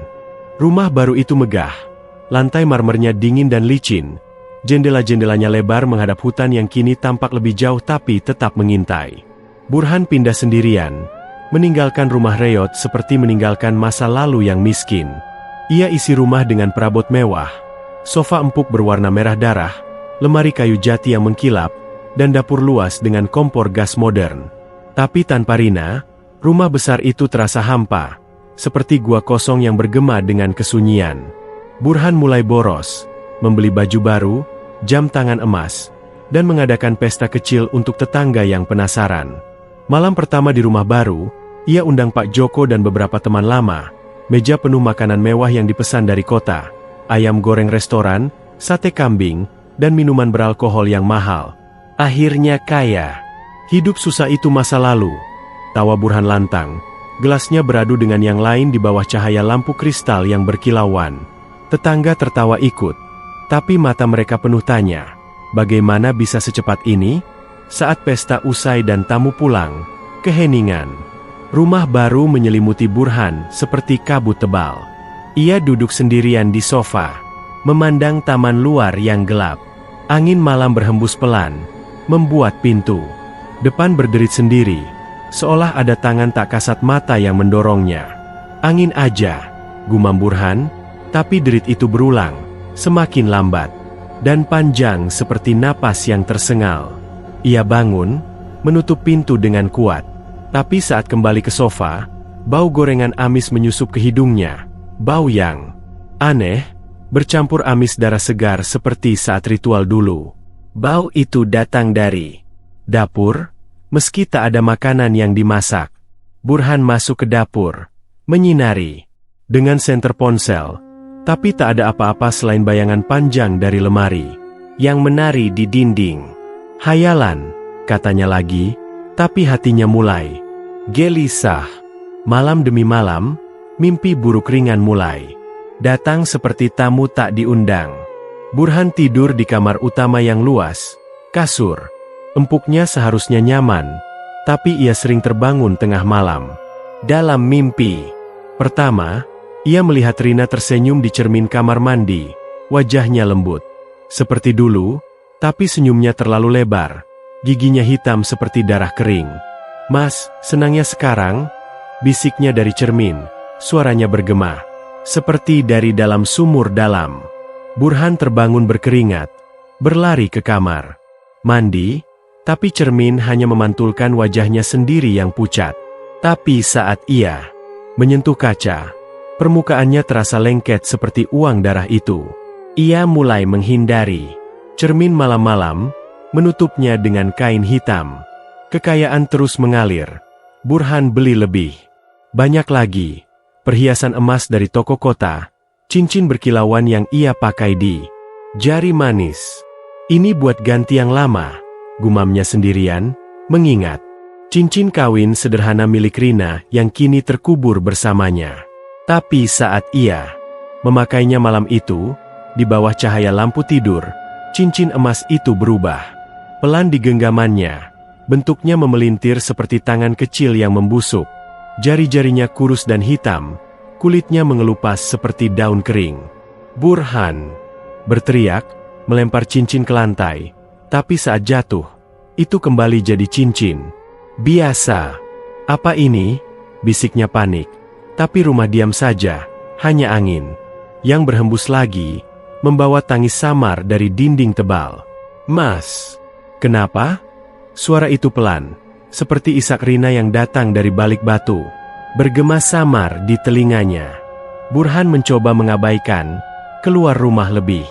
Rumah baru itu megah, lantai marmernya dingin dan licin, jendela-jendelanya lebar menghadap hutan yang kini tampak lebih jauh tapi tetap mengintai. Burhan pindah sendirian, meninggalkan rumah reot seperti meninggalkan masa lalu yang miskin. Ia isi rumah dengan perabot mewah, sofa empuk berwarna merah darah, lemari kayu jati yang mengkilap, dan dapur luas dengan kompor gas modern. Tapi tanpa Rina, rumah besar itu terasa hampa, seperti gua kosong yang bergema dengan kesunyian. Burhan mulai boros, membeli baju baru, jam tangan emas, dan mengadakan pesta kecil untuk tetangga yang penasaran. Malam pertama di rumah baru, ia undang Pak Joko dan beberapa teman lama. Meja penuh makanan mewah yang dipesan dari kota, ayam goreng restoran, sate kambing, dan minuman beralkohol yang mahal. Akhirnya kaya. Hidup susah itu masa lalu, tawa Burhan lantang. Gelasnya beradu dengan yang lain di bawah cahaya lampu kristal yang berkilauan. Tetangga tertawa ikut, tapi mata mereka penuh tanya, bagaimana bisa secepat ini? Saat pesta usai dan tamu pulang, keheningan. Rumah baru menyelimuti Burhan seperti kabut tebal. Ia duduk sendirian di sofa, memandang taman luar yang gelap. Angin malam berhembus pelan, membuat pintu depan berderit sendiri, seolah ada tangan tak kasat mata yang mendorongnya. "Angin aja," gumam Burhan, tapi derit itu berulang, semakin lambat, dan panjang seperti napas yang tersengal. Ia bangun, menutup pintu dengan kuat, tapi saat kembali ke sofa, bau gorengan amis menyusup ke hidungnya, bau yang aneh, bercampur amis darah segar seperti saat ritual dulu. Bau itu datang dari dapur, Meski tak ada makanan yang dimasak, Burhan masuk ke dapur, menyinari dengan senter ponsel, tapi tak ada apa-apa selain bayangan panjang dari lemari yang menari di dinding. Hayalan, katanya lagi, tapi hatinya mulai gelisah. Malam demi malam, mimpi buruk ringan mulai datang seperti tamu tak diundang. Burhan tidur di kamar utama yang luas, kasur empuknya seharusnya nyaman, tapi ia sering terbangun tengah malam. Dalam mimpi pertama, ia melihat Rina tersenyum di cermin kamar mandi, wajahnya lembut seperti dulu, tapi senyumnya terlalu lebar, giginya hitam seperti darah kering. "Mas, senangnya sekarang?" bisiknya dari cermin, suaranya bergema seperti dari dalam sumur dalam. Burhan terbangun berkeringat, berlari ke kamar mandi, tapi cermin hanya memantulkan wajahnya sendiri yang pucat. Tapi saat ia menyentuh kaca, permukaannya terasa lengket seperti uang darah itu. Ia mulai menghindari cermin malam-malam, menutupnya dengan kain hitam. Kekayaan terus mengalir. Burhan beli lebih banyak lagi perhiasan emas dari toko kota, cincin berkilauan yang ia pakai di jari manis. "Ini buat ganti yang lama," gumamnya sendirian, mengingat cincin kawin sederhana milik Rina yang kini terkubur bersamanya. Tapi saat ia memakainya malam itu, di bawah cahaya lampu tidur, cincin emas itu berubah. Pelan di genggamannya, bentuknya memelintir seperti tangan kecil yang membusuk. Jari-jarinya kurus dan hitam, kulitnya mengelupas seperti daun kering. Burhan berteriak, melempar cincin ke lantai, tapi saat jatuh, itu kembali jadi cincin biasa. "Apa ini?" bisiknya panik. Tapi rumah diam saja, hanya angin yang berhembus lagi, membawa tangis samar dari dinding tebal. "Mas, kenapa?" Suara itu pelan, seperti isak Rina yang datang dari balik batu, bergema samar di telinganya. Burhan mencoba mengabaikan, keluar rumah lebih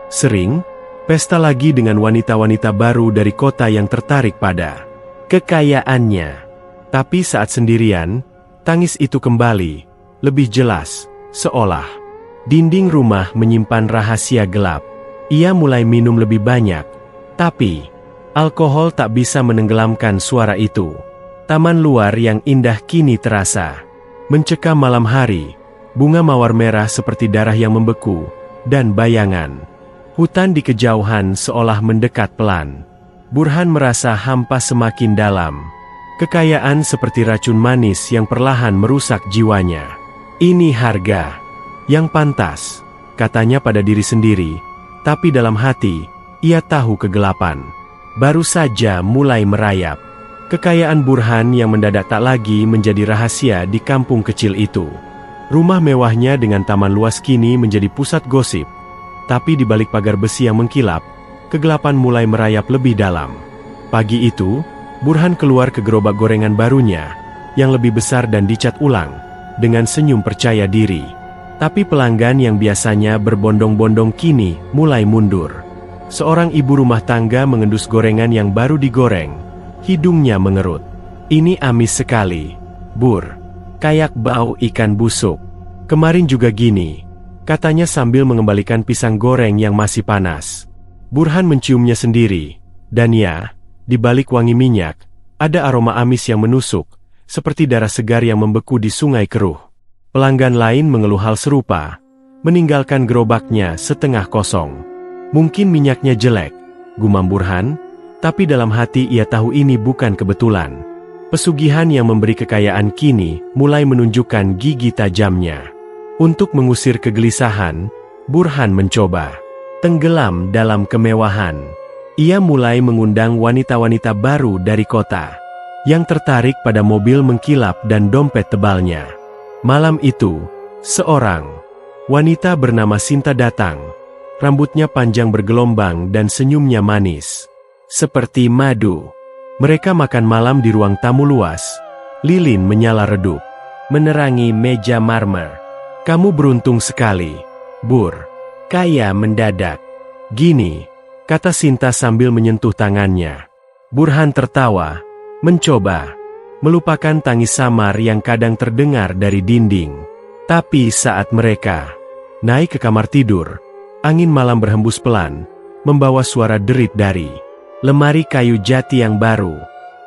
sering, pesta lagi dengan wanita-wanita baru dari kota yang tertarik pada kekayaannya. Tapi saat sendirian, tangis itu kembali, lebih jelas, seolah dinding rumah menyimpan rahasia gelap. Ia mulai minum lebih banyak, tapi alkohol tak bisa menenggelamkan suara itu. Taman luar yang indah kini terasa mencekam malam hari, bunga mawar merah seperti darah yang membeku, dan bayangan hutan di kejauhan seolah mendekat pelan. Burhan merasa hampa semakin dalam. Kekayaan seperti racun manis yang perlahan merusak jiwanya. "Ini harga yang pantas," katanya pada diri sendiri, tapi dalam hati, ia tahu kegelapan baru saja mulai merayap. Kekayaan Burhan yang mendadak tak lagi menjadi rahasia di kampung kecil itu. Rumah mewahnya dengan taman luas kini menjadi pusat gosip. Tapi di balik pagar besi yang mengkilap, kegelapan mulai merayap lebih dalam. Pagi itu, Burhan keluar ke gerobak gorengan barunya, yang lebih besar dan dicat ulang, dengan senyum percaya diri. Tapi pelanggan yang biasanya berbondong-bondong kini mulai mundur. Seorang ibu rumah tangga mengendus gorengan yang baru digoreng. Hidungnya mengerut. "Ini amis sekali, Bur. Kayak bau ikan busuk. Kemarin juga gini," katanya sambil mengembalikan pisang goreng yang masih panas. Burhan menciumnya sendiri, dan ya, di balik wangi minyak, ada aroma amis yang menusuk, seperti darah segar yang membeku di sungai keruh. Pelanggan lain mengeluh hal serupa, meninggalkan gerobaknya setengah kosong. "Mungkin minyaknya jelek," gumam Burhan, tapi dalam hati ia tahu ini bukan kebetulan. Pesugihan yang memberi kekayaan kini mulai menunjukkan gigi tajamnya. Untuk mengusir kegelisahan, Burhan mencoba tenggelam dalam kemewahan. Ia mulai mengundang wanita-wanita baru dari kota, yang tertarik pada mobil mengkilap dan dompet tebalnya. Malam itu, seorang wanita bernama Sinta datang. Rambutnya panjang bergelombang dan senyumnya manis seperti madu. Mereka makan malam di ruang tamu luas. Lilin menyala redup, menerangi meja marmer. "Kamu beruntung sekali, Bur. Kaya mendadak." "Gini," kata Sinta sambil menyentuh tangannya. Burhan tertawa, mencoba melupakan tangis samar yang kadang terdengar dari dinding. Tapi saat mereka naik ke kamar tidur, angin malam berhembus pelan, membawa suara derit dari lemari kayu jati yang baru.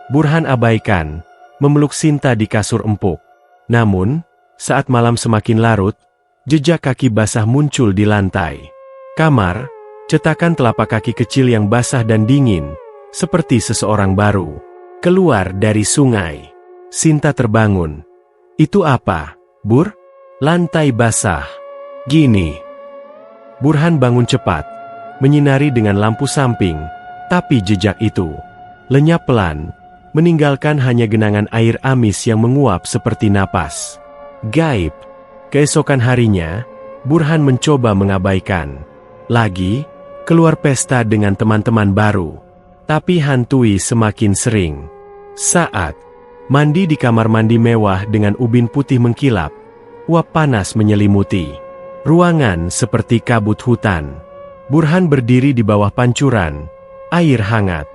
Burhan abaikan, memeluk Sinta di kasur empuk. Namun, saat malam semakin larut, jejak kaki basah muncul di lantai kamar, cetakan telapak kaki kecil yang basah dan dingin, seperti seseorang baru keluar dari sungai. Sinta terbangun. Itu apa, Bur? Lantai basah. Gini. Burhan bangun cepat, menyinari dengan lampu samping, tapi jejak itu lenyap pelan, meninggalkan hanya genangan air amis yang menguap seperti napas gaib. Keesokan harinya, Burhan mencoba mengabaikan lagi, keluar pesta dengan teman-teman baru. Tapi hantui semakin sering. Saat mandi di kamar mandi mewah dengan ubin putih mengkilap, uap panas menyelimuti ruangan seperti kabut hutan. Burhan berdiri di bawah pancuran, air hangat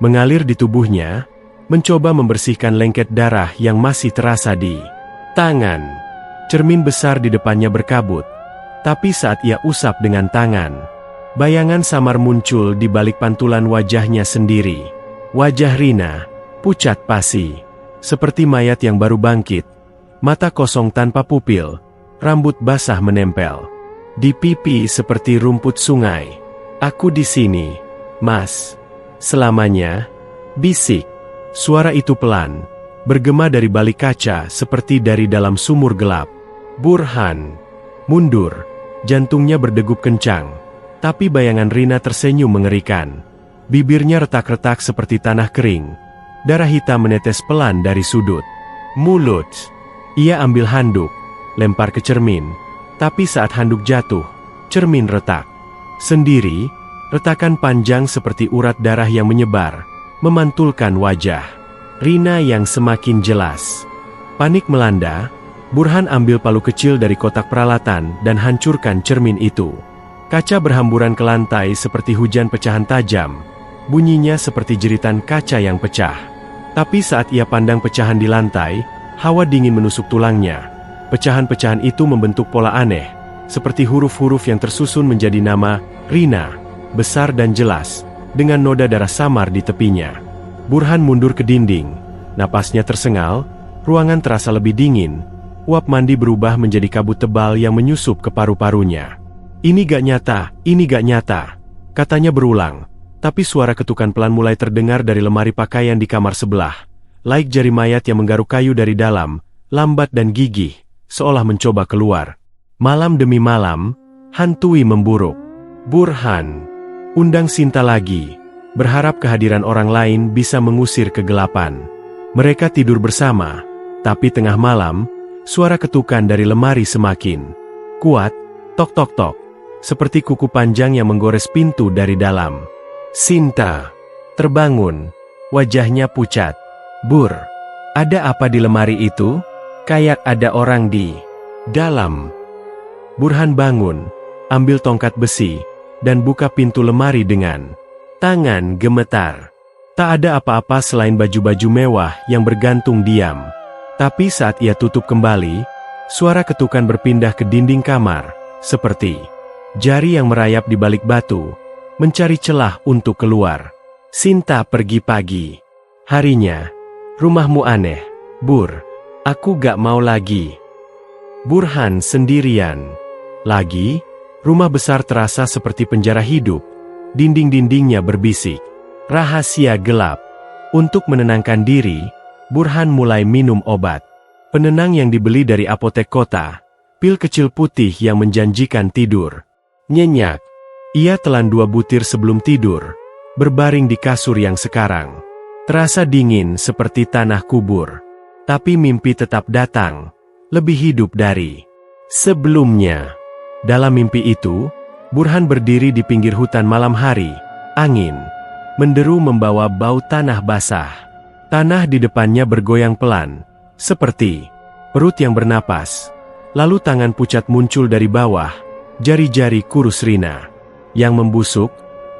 mengalir di tubuhnya, mencoba membersihkan lengket darah yang masih terasa di tangan. Cermin besar di depannya berkabut, tapi saat ia usap dengan tangan, bayangan samar muncul di balik pantulan wajahnya sendiri. Wajah Rina, pucat pasi, seperti mayat yang baru bangkit, mata kosong tanpa pupil, rambut basah menempel di pipi seperti rumput sungai. Aku di sini, Mas. Selamanya, bisik. Suara itu pelan, bergema dari balik kaca seperti dari dalam sumur gelap. Burhan mundur, jantungnya berdegup kencang, tapi bayangan Rina tersenyum mengerikan. Bibirnya retak-retak seperti tanah kering. Darah hitam menetes pelan dari sudut mulut. Ia ambil handuk, lempar ke cermin, tapi saat handuk jatuh, cermin retak. Sendiri, retakan panjang seperti urat darah yang menyebar, memantulkan wajah Rina yang semakin jelas. Panik melanda, Burhan ambil palu kecil dari kotak peralatan dan hancurkan cermin itu. Kaca berhamburan ke lantai seperti hujan pecahan tajam, bunyinya seperti jeritan kaca yang pecah. Tapi saat ia pandang pecahan di lantai, hawa dingin menusuk tulangnya. Pecahan-pecahan itu membentuk pola aneh, seperti huruf-huruf yang tersusun menjadi nama Rina, besar dan jelas, dengan noda darah samar di tepinya. Burhan mundur ke dinding, napasnya tersengal, ruangan terasa lebih dingin, uap mandi berubah menjadi kabut tebal yang menyusup ke paru-parunya. Ini gak nyata, katanya berulang, tapi suara ketukan pelan mulai terdengar dari lemari pakaian di kamar sebelah, laik jari mayat yang menggaruk kayu dari dalam, lambat dan gigih, seolah mencoba keluar. Malam demi malam, hantui memburuk. Burhan undang Sinta lagi, berharap kehadiran orang lain bisa mengusir kegelapan. Mereka tidur bersama, tapi tengah malam, suara ketukan dari lemari semakin kuat, tok-tok-tok, seperti kuku panjang yang menggores pintu dari dalam. Sinta terbangun, wajahnya pucat. Bur, ada apa di lemari itu? Kayak ada orang di dalam. Burhan bangun, ambil tongkat besi, dan buka pintu lemari dengan tangan gemetar. Tak ada apa-apa selain baju-baju mewah yang bergantung diam. Tapi saat ia tutup kembali, suara ketukan berpindah ke dinding kamar, seperti jari yang merayap di balik batu, mencari celah untuk keluar. Sinta pergi pagi. Harinya, rumahmu aneh, Bur. Aku gak mau lagi. Burhan sendirian. Lagi, rumah besar terasa seperti penjara hidup. Dinding-dindingnya berbisik rahasia gelap. Untuk menenangkan diri, Burhan mulai minum obat penenang yang dibeli dari apotek kota, pil kecil putih yang menjanjikan tidur nyenyak. Ia telan 2 butir sebelum tidur, berbaring di kasur yang sekarang terasa dingin seperti tanah kubur. Tapi mimpi tetap datang, lebih hidup dari sebelumnya. Dalam mimpi itu, Burhan berdiri di pinggir hutan malam hari. Angin menderu membawa bau tanah basah. Tanah di depannya bergoyang pelan, seperti perut yang bernapas. Lalu tangan pucat muncul dari bawah, jari-jari kurus Rina yang membusuk,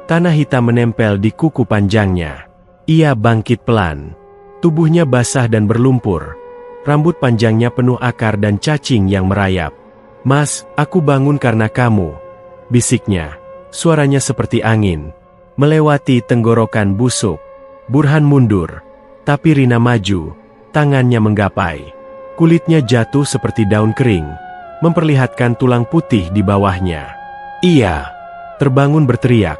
tanah hitam menempel di kuku panjangnya. Ia bangkit pelan, Tubuhnya basah dan berlumpur. Rambut panjangnya penuh akar dan cacing yang merayap. "Mas, aku bangun karena kamu," bisiknya. Suaranya seperti angin, melewati tenggorokan busuk. Burhan mundur, tapi Rina maju, tangannya menggapai. Kulitnya jatuh seperti daun kering, memperlihatkan tulang putih di bawahnya. Ia terbangun berteriak,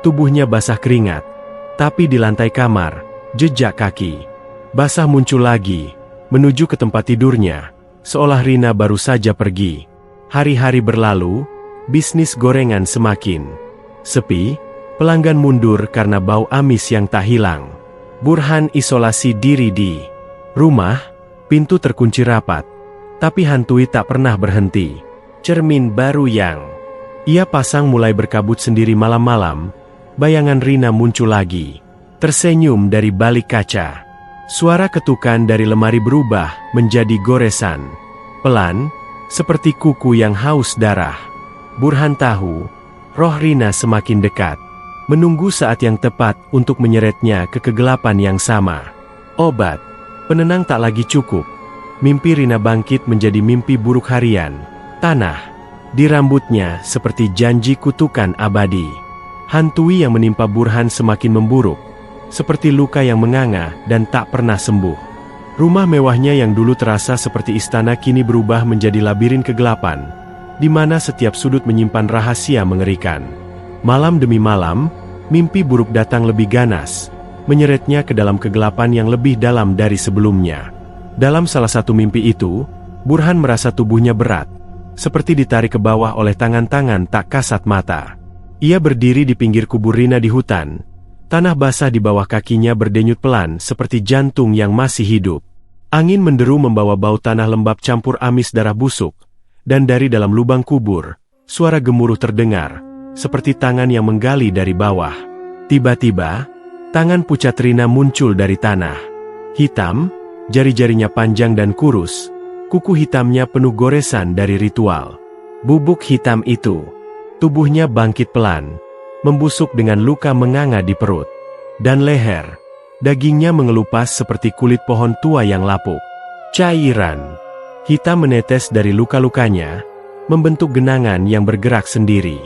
tubuhnya basah keringat. Tapi di lantai kamar, jejak kaki basah muncul lagi, menuju ke tempat tidurnya, seolah Rina baru saja pergi. Hari-hari berlalu, bisnis gorengan semakin sepi, pelanggan mundur karena bau amis yang tak hilang. Burhan isolasi diri di rumah, pintu terkunci rapat, tapi hantui tak pernah berhenti. Cermin baru yang ia pasang mulai berkabut sendiri malam-malam. Bayangan Rina muncul lagi, tersenyum dari balik kaca. Suara ketukan dari lemari berubah menjadi goresan, pelan, seperti kuku yang haus darah. Burhan tahu, roh Rina semakin dekat, menunggu saat yang tepat untuk menyeretnya ke kegelapan yang sama. Obat penenang tak lagi cukup. Mimpi Rina bangkit menjadi mimpi buruk harian. Tanah di rambutnya seperti janji kutukan abadi. Hantui yang menimpa Burhan semakin memburuk, seperti luka yang menganga dan tak pernah sembuh. Rumah mewahnya yang dulu terasa seperti istana kini berubah menjadi labirin kegelapan, di mana setiap sudut menyimpan rahasia mengerikan. Malam demi malam, mimpi buruk datang lebih ganas, menyeretnya ke dalam kegelapan yang lebih dalam dari sebelumnya. Dalam salah satu mimpi itu, Burhan merasa tubuhnya berat, seperti ditarik ke bawah oleh tangan-tangan tak kasat mata. Ia berdiri di pinggir kubur Rina di hutan. Tanah basah di bawah kakinya berdenyut pelan seperti jantung yang masih hidup. Angin menderu membawa bau tanah lembab campur amis darah busuk. Dan dari dalam lubang kubur, suara gemuruh terdengar, seperti tangan yang menggali dari bawah. Tiba-tiba, tangan pucat Rina muncul dari tanah. Hitam, jari-jarinya panjang dan kurus, kuku hitamnya penuh goresan dari ritual. Bubuk hitam itu, tubuhnya bangkit pelan, membusuk dengan luka menganga di perut dan leher. Dagingnya mengelupas seperti kulit pohon tua yang lapuk. Cairan hitam menetes dari luka-lukanya, membentuk genangan yang bergerak sendiri,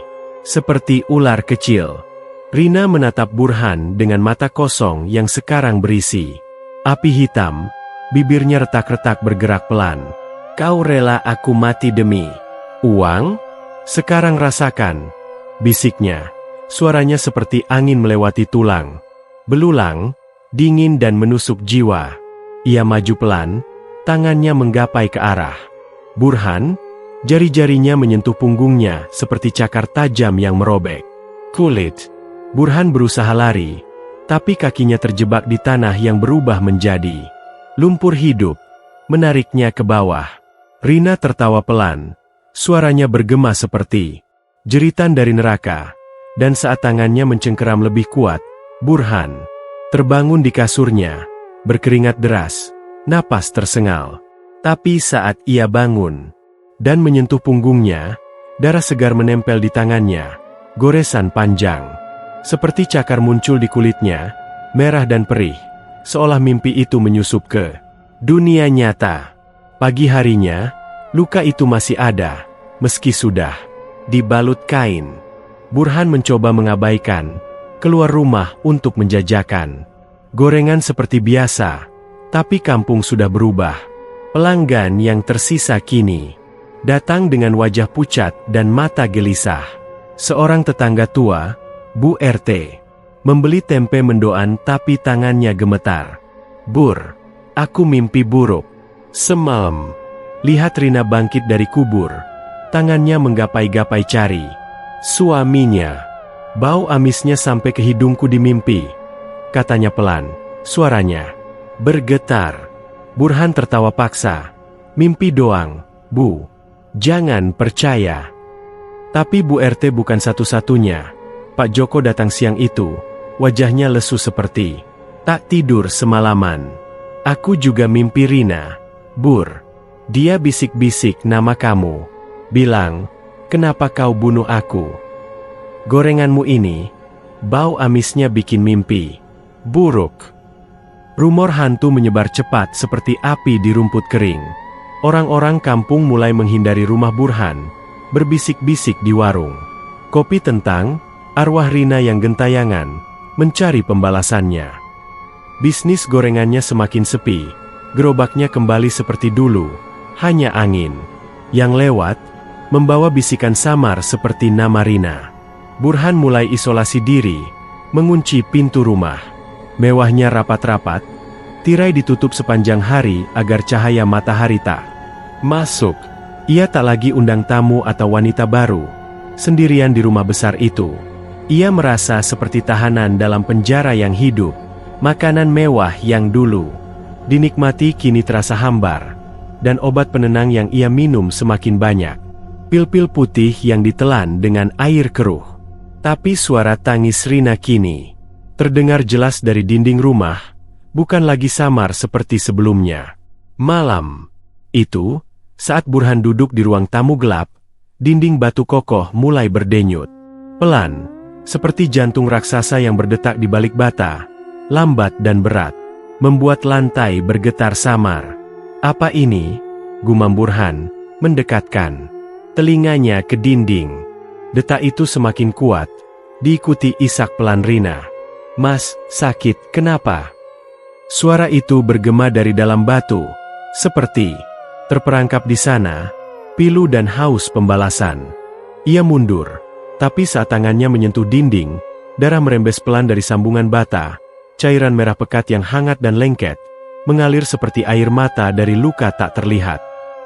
seperti ular kecil. Rina menatap Burhan dengan mata kosong yang sekarang berisi api hitam, bibirnya retak-retak bergerak pelan. "Kau rela aku mati demi uang? Sekarang rasakan," bisiknya. Suaranya seperti angin melewati tulang, belulang, dingin dan menusuk jiwa. Ia maju pelan, tangannya menggapai ke arah Burhan, jari-jarinya menyentuh punggungnya seperti cakar tajam yang merobek kulit. Burhan berusaha lari, tapi kakinya terjebak di tanah yang berubah menjadi lumpur hidup, menariknya ke bawah. Rina tertawa pelan, suaranya bergema seperti jeritan dari neraka. Dan saat tangannya mencengkeram lebih kuat, Burhan terbangun di kasurnya, berkeringat deras, napas tersengal. Tapi saat ia bangun dan menyentuh punggungnya, darah segar menempel di tangannya, goresan panjang. Seperti cakar muncul di kulitnya, merah dan perih, seolah mimpi itu menyusup ke dunia nyata. Pagi harinya, luka itu masih ada, meski sudah dibalut kain. Burhan mencoba mengabaikan, keluar rumah untuk menjajakan gorengan seperti biasa, tapi kampung sudah berubah. Pelanggan yang tersisa kini datang dengan wajah pucat dan mata gelisah. Seorang tetangga tua, Bu RT, membeli tempe mendoan tapi tangannya gemetar. "Bur, aku mimpi buruk semalam." Lihat Rina bangkit dari kubur, tangannya menggapai-gapai cari suaminya. "Bau amisnya sampai ke hidungku di mimpi," katanya pelan, suaranya bergetar. Burhan tertawa paksa. "Mimpi doang, Bu. Jangan percaya." Tapi Bu RT bukan satu-satunya. Pak Joko datang siang itu, wajahnya lesu seperti tak tidur semalaman. "Aku juga mimpi Rina, Bur. Dia bisik-bisik nama kamu. Bilang, kenapa kau bunuh aku? Gorenganmu ini, bau amisnya bikin mimpi buruk." Rumor hantu menyebar cepat seperti api di rumput kering. Orang-orang kampung mulai menghindari rumah Burhan, berbisik-bisik di warung kopi tentang arwah Rina yang gentayangan, mencari pembalasannya. Bisnis gorengannya semakin sepi, gerobaknya kembali seperti dulu, hanya angin yang lewat, membawa bisikan samar seperti nama Rina. Burhan mulai isolasi diri, mengunci pintu rumah. Mewahnya rapat-rapat, tirai ditutup sepanjang hari agar cahaya matahari tak masuk. Ia tak lagi undang tamu atau wanita baru. Sendirian di rumah besar itu, ia merasa seperti tahanan dalam penjara yang hidup. Makanan mewah yang dulu dinikmati kini terasa hambar, dan obat penenang yang ia minum semakin banyak. Pil-pil putih yang ditelan dengan air keruh. Tapi suara tangis Rina kini terdengar jelas dari dinding rumah, bukan lagi samar seperti sebelumnya. Malam itu, saat Burhan duduk di ruang tamu gelap, dinding batu kokoh mulai berdenyut. Pelan, seperti jantung raksasa yang berdetak di balik bata, lambat dan berat, membuat lantai bergetar samar. Apa ini? Gumam Burhan, mendekatkan telinganya ke dinding. Detak itu semakin kuat, diikuti isak pelan Rina. "Mas, sakit, kenapa?" Suara itu bergema dari dalam batu, seperti terperangkap di sana, pilu dan haus pembalasan. Ia mundur, tapi saat tangannya menyentuh dinding, darah merembes pelan dari sambungan bata, cairan merah pekat yang hangat dan lengket, mengalir seperti air mata dari luka tak terlihat.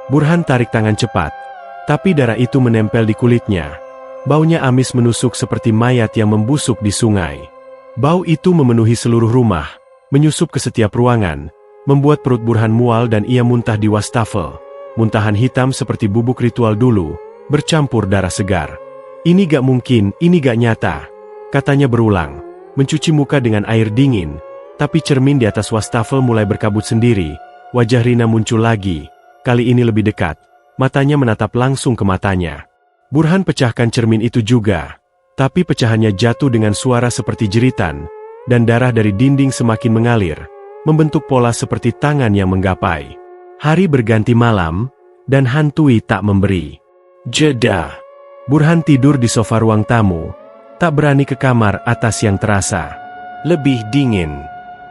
Burhan tarik tangan cepat, tapi darah itu menempel di kulitnya. Baunya amis menusuk seperti mayat yang membusuk di sungai. Bau itu memenuhi seluruh rumah, menyusup ke setiap ruangan, membuat perut Burhan mual dan ia muntah di wastafel. Muntahan hitam seperti bubuk ritual dulu, bercampur darah segar. "Ini gak mungkin, ini gak nyata," katanya berulang, mencuci muka dengan air dingin, tapi cermin di atas wastafel mulai berkabut sendiri. Wajah Rina muncul lagi, kali ini lebih dekat, matanya menatap langsung ke matanya. Burhan pecahkan cermin itu juga, tapi pecahannya jatuh dengan suara seperti jeritan, dan darah dari dinding semakin mengalir, membentuk pola seperti tangan yang menggapai. Hari berganti malam, dan hantui tak memberi jeda. Burhan tidur di sofa ruang tamu, tak berani ke kamar atas yang terasa lebih dingin.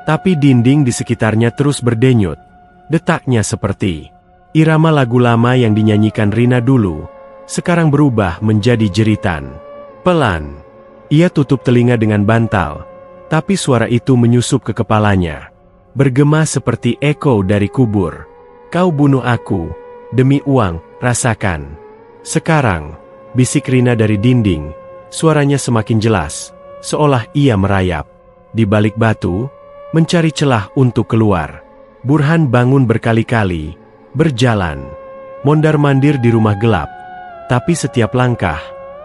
Tapi dinding di sekitarnya terus berdenyut, detaknya seperti irama lagu lama yang dinyanyikan Rina dulu, sekarang berubah menjadi jeritan. Pelan, ia tutup telinga dengan bantal, tapi suara itu menyusup ke kepalanya, bergema seperti eko dari kubur. "Kau bunuh aku, demi uang, rasakan." Sekarang, bisik Rina dari dinding, suaranya semakin jelas, seolah ia merayap di balik batu, mencari celah untuk keluar. Burhan bangun berkali-kali, berjalan, mondar-mandir di rumah gelap, tapi setiap langkah,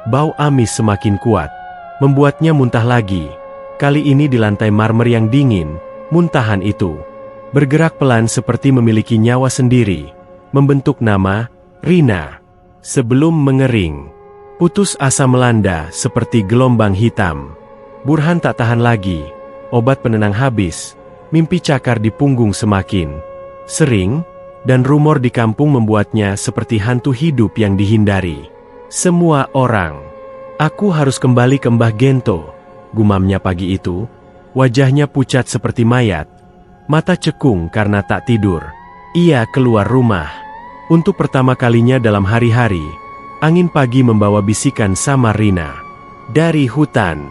bau amis semakin kuat, membuatnya muntah lagi. Kali ini di lantai marmer yang dingin, muntahan itu bergerak pelan seperti memiliki nyawa sendiri, membentuk nama, Rina. Sebelum mengering, putus asa melanda seperti gelombang hitam. Burhan tak tahan lagi, obat penenang habis, mimpi cakar di punggung semakin sering, dan rumor di kampung membuatnya seperti hantu hidup yang dihindari semua orang. "Aku harus kembali ke Mbah Gento," gumamnya pagi itu. Wajahnya pucat seperti mayat, mata cekung karena tak tidur. Ia keluar rumah. Untuk pertama kalinya dalam hari-hari, angin pagi membawa bisikan sama Rina. Dari hutan,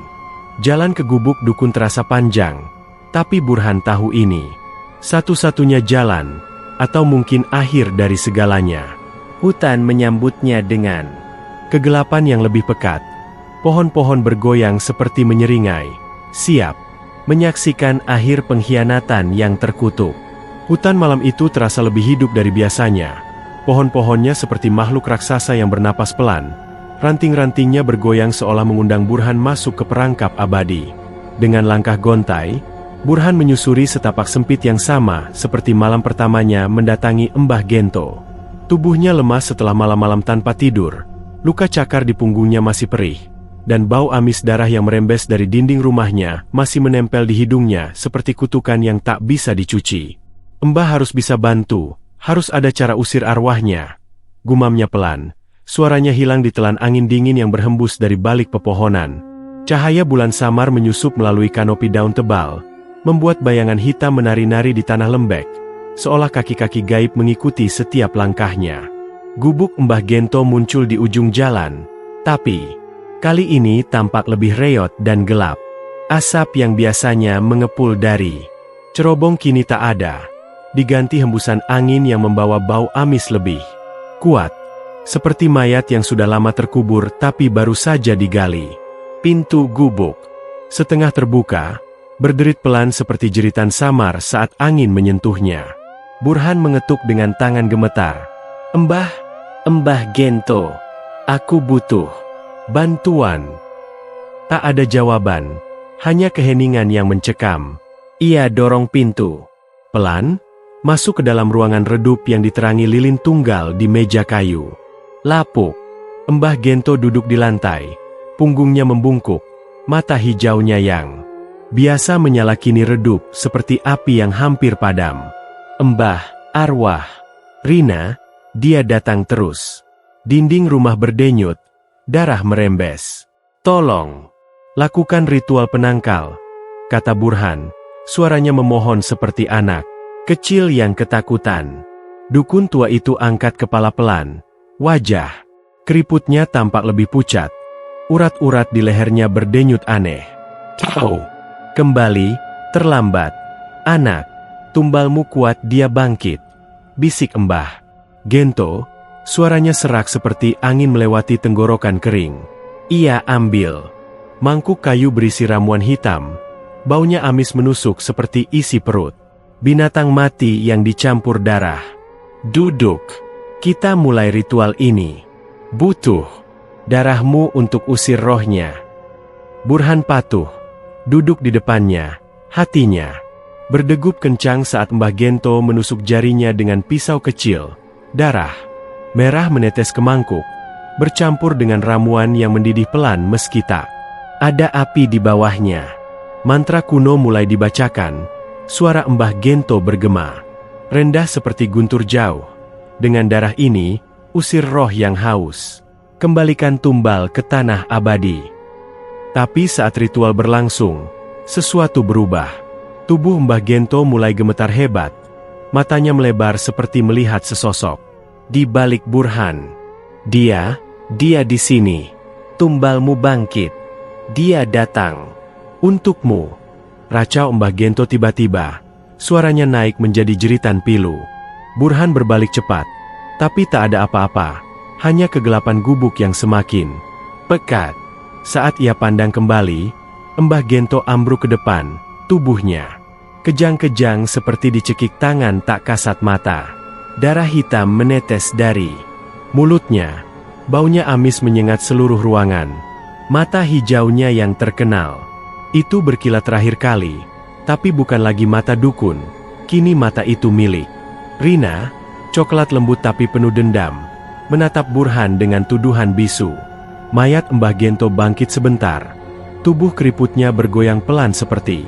jalan ke gubuk dukun terasa panjang, tapi Burhan tahu ini satu-satunya jalan, atau mungkin akhir dari segalanya. Hutan menyambutnya dengan kegelapan yang lebih pekat. Pohon-pohon bergoyang seperti menyeringai, siap menyaksikan akhir pengkhianatan yang terkutuk. Hutan malam itu terasa lebih hidup dari biasanya. Pohon-pohonnya seperti makhluk raksasa yang bernapas pelan. Ranting-rantingnya bergoyang seolah mengundang Burhan masuk ke perangkap abadi. Dengan langkah gontai, Burhan menyusuri setapak sempit yang sama seperti malam pertamanya mendatangi Mbah Gento. Tubuhnya lemas setelah malam-malam tanpa tidur. Luka cakar di punggungnya masih perih, dan bau amis darah yang merembes dari dinding rumahnya masih menempel di hidungnya seperti kutukan yang tak bisa dicuci. Mbah harus bisa bantu, harus ada cara usir arwahnya. Gumamnya pelan, suaranya hilang ditelan angin dingin yang berhembus dari balik pepohonan. Cahaya bulan samar menyusup melalui kanopi daun tebal, membuat bayangan hitam menari-nari di tanah lembek, seolah kaki-kaki gaib mengikuti setiap langkahnya. Gubuk Mbah Gento muncul di ujung jalan, tapi kali ini tampak lebih reot dan gelap. Asap yang biasanya mengepul dari cerobong kini tak ada, diganti hembusan angin yang membawa bau amis lebih kuat, seperti mayat yang sudah lama terkubur tapi baru saja digali. Pintu gubuk setengah terbuka, berderit pelan seperti jeritan samar saat angin menyentuhnya. Burhan mengetuk dengan tangan gemetar. Mbah Gento, aku butuh bantuan." Tak ada jawaban, hanya keheningan yang mencekam. Ia dorong pintu pelan, masuk ke dalam ruangan redup yang diterangi lilin tunggal di meja kayu. Lapuk. Mbah Gento duduk di lantai. Punggungnya membungkuk, mata hijaunya yang biasa menyala kini redup seperti api yang hampir padam. "Mbah, arwah Rina, dia datang terus." Dinding rumah berdenyut, darah merembes. "Tolong, lakukan ritual penangkal," kata Burhan, suaranya memohon seperti anak kecil yang ketakutan. Dukun tua itu angkat kepala pelan, wajah keriputnya tampak lebih pucat. Urat-urat di lehernya berdenyut aneh. "Kau kembali terlambat, anak. Tumbalmu kuat, dia bangkit," bisik Mbah Gento, suaranya serak seperti angin melewati tenggorokan kering. Ia ambil mangkuk kayu berisi ramuan hitam, baunya amis menusuk seperti isi perut binatang mati yang dicampur darah. "Duduk, kita mulai ritual ini. Butuh darahmu untuk usir rohnya." Burhan patuh, duduk di depannya, hatinya berdegup kencang saat Mbah Gento menusuk jarinya dengan pisau kecil. Darah merah menetes ke mangkuk, bercampur dengan ramuan yang mendidih pelan meski tak ada api di bawahnya. Mantra kuno mulai dibacakan, suara Mbah Gento bergema, rendah seperti guntur jauh. "Dengan darah ini, usir roh yang haus. Kembalikan tumbal ke tanah abadi." Tapi saat ritual berlangsung, sesuatu berubah. Tubuh Mbah Gento mulai gemetar hebat. Matanya melebar seperti melihat sesosok di balik Burhan. Dia di sini. Tumbalmu bangkit. Dia datang untukmu." Racau Mbah Gento tiba-tiba, suaranya naik menjadi jeritan pilu. Burhan berbalik cepat, tapi tak ada apa-apa. Hanya kegelapan gubuk yang semakin pekat. Saat ia pandang kembali, Mbah Gento ambruk ke depan, tubuhnya kejang-kejang seperti dicekik tangan tak kasat mata. Darah hitam menetes dari mulutnya, baunya amis menyengat seluruh ruangan. Mata hijaunya yang terkenal itu berkilat terakhir kali, tapi bukan lagi mata dukun, kini mata itu milik Rina, coklat lembut tapi penuh dendam, menatap Burhan dengan tuduhan bisu. Mayat Mbah Gento bangkit sebentar. Tubuh keriputnya bergoyang pelan seperti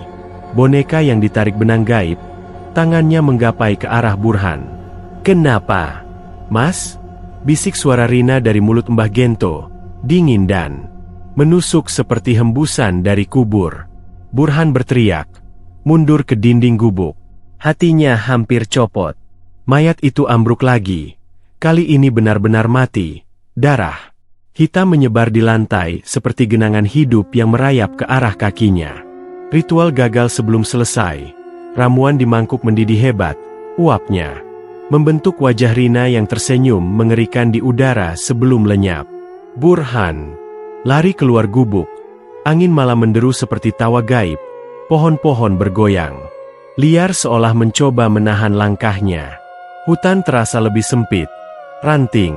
boneka yang ditarik benang gaib. Tangannya menggapai ke arah Burhan. "Kenapa, Mas?" bisik suara Rina dari mulut Mbah Gento, dingin dan menusuk seperti hembusan dari kubur. Burhan berteriak, mundur ke dinding gubuk. Hatinya hampir copot. Mayat itu ambruk lagi. Kali ini benar-benar mati. Darah hitam menyebar di lantai seperti genangan hidup yang merayap ke arah kakinya. Ritual gagal sebelum selesai. Ramuan di mangkuk mendidih hebat, uapnya membentuk wajah Rina yang tersenyum mengerikan di udara sebelum lenyap. Burhan lari keluar gubuk. Angin malam menderu seperti tawa gaib. Pohon-pohon bergoyang liar seolah mencoba menahan langkahnya. Hutan terasa lebih sempit. Ranting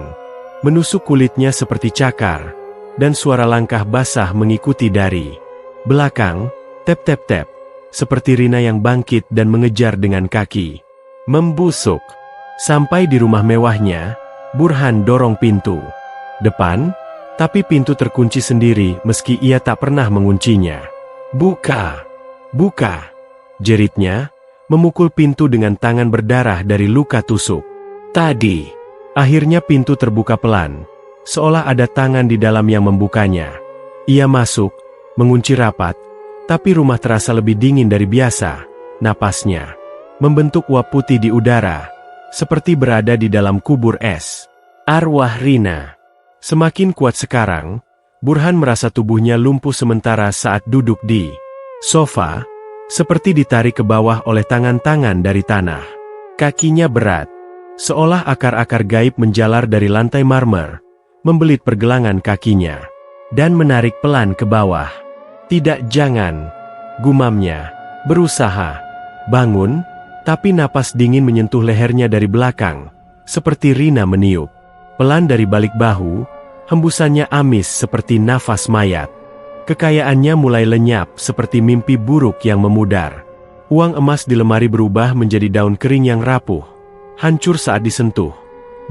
menusuk kulitnya seperti cakar, dan suara langkah basah mengikuti dari belakang. Tep tep tep, seperti Rina yang bangkit dan mengejar dengan kaki membusuk. Sampai di rumah mewahnya, Burhan dorong pintu depan. Tapi pintu terkunci sendiri meski ia tak pernah menguncinya. "Buka! Buka!" jeritnya, memukul pintu dengan tangan berdarah dari luka tusuk. Tadi, akhirnya pintu terbuka pelan, seolah ada tangan di dalam yang membukanya. Ia masuk, mengunci rapat, tapi rumah terasa lebih dingin dari biasa. Napasnya membentuk uap putih di udara, seperti berada di dalam kubur es. Arwah Rina semakin kuat sekarang. Burhan merasa tubuhnya lumpuh sementara saat duduk di sofa, seperti ditarik ke bawah oleh tangan-tangan dari tanah. Kakinya berat, seolah akar-akar gaib menjalar dari lantai marmer, membelit pergelangan kakinya, dan menarik pelan ke bawah. "Tidak, jangan," gumamnya, berusaha bangun, tapi napas dingin menyentuh lehernya dari belakang, seperti Rina meniup. Pelan dari balik bahu, hembusannya amis seperti nafas mayat. Kekayaannya mulai lenyap seperti mimpi buruk yang memudar. Uang emas di lemari berubah menjadi daun kering yang rapuh, hancur saat disentuh.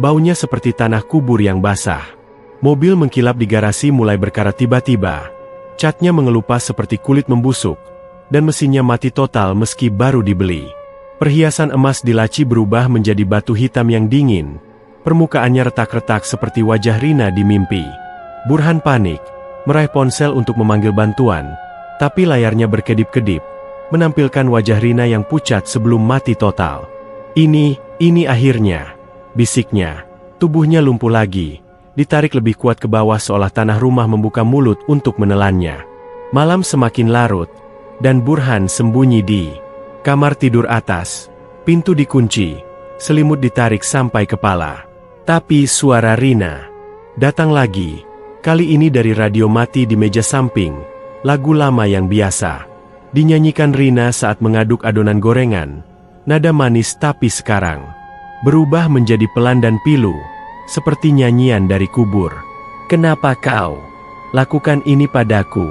Baunya seperti tanah kubur yang basah. Mobil mengkilap di garasi mulai berkarat tiba-tiba. Catnya mengelupas seperti kulit membusuk, dan mesinnya mati total meski baru dibeli. Perhiasan emas di laci berubah menjadi batu hitam yang dingin. Permukaannya retak-retak seperti wajah Rina di mimpi. Burhan panik, meraih ponsel untuk memanggil bantuan, tapi layarnya berkedip-kedip, menampilkan wajah Rina yang pucat sebelum mati total. Ini akhirnya," bisiknya. Tubuhnya lumpuh lagi, ditarik lebih kuat ke bawah seolah tanah rumah membuka mulut untuk menelannya. Malam semakin larut, dan Burhan sembunyi di kamar tidur atas. Pintu dikunci, selimut ditarik sampai kepala. Tapi suara Rina datang lagi, kali ini dari radio mati di meja samping, lagu lama yang biasa. Dinyanyikan Rina saat mengaduk adonan gorengan, nada manis tapi sekarang berubah menjadi pelan dan pilu, seperti nyanyian dari kubur. "Kenapa kau lakukan ini padaku,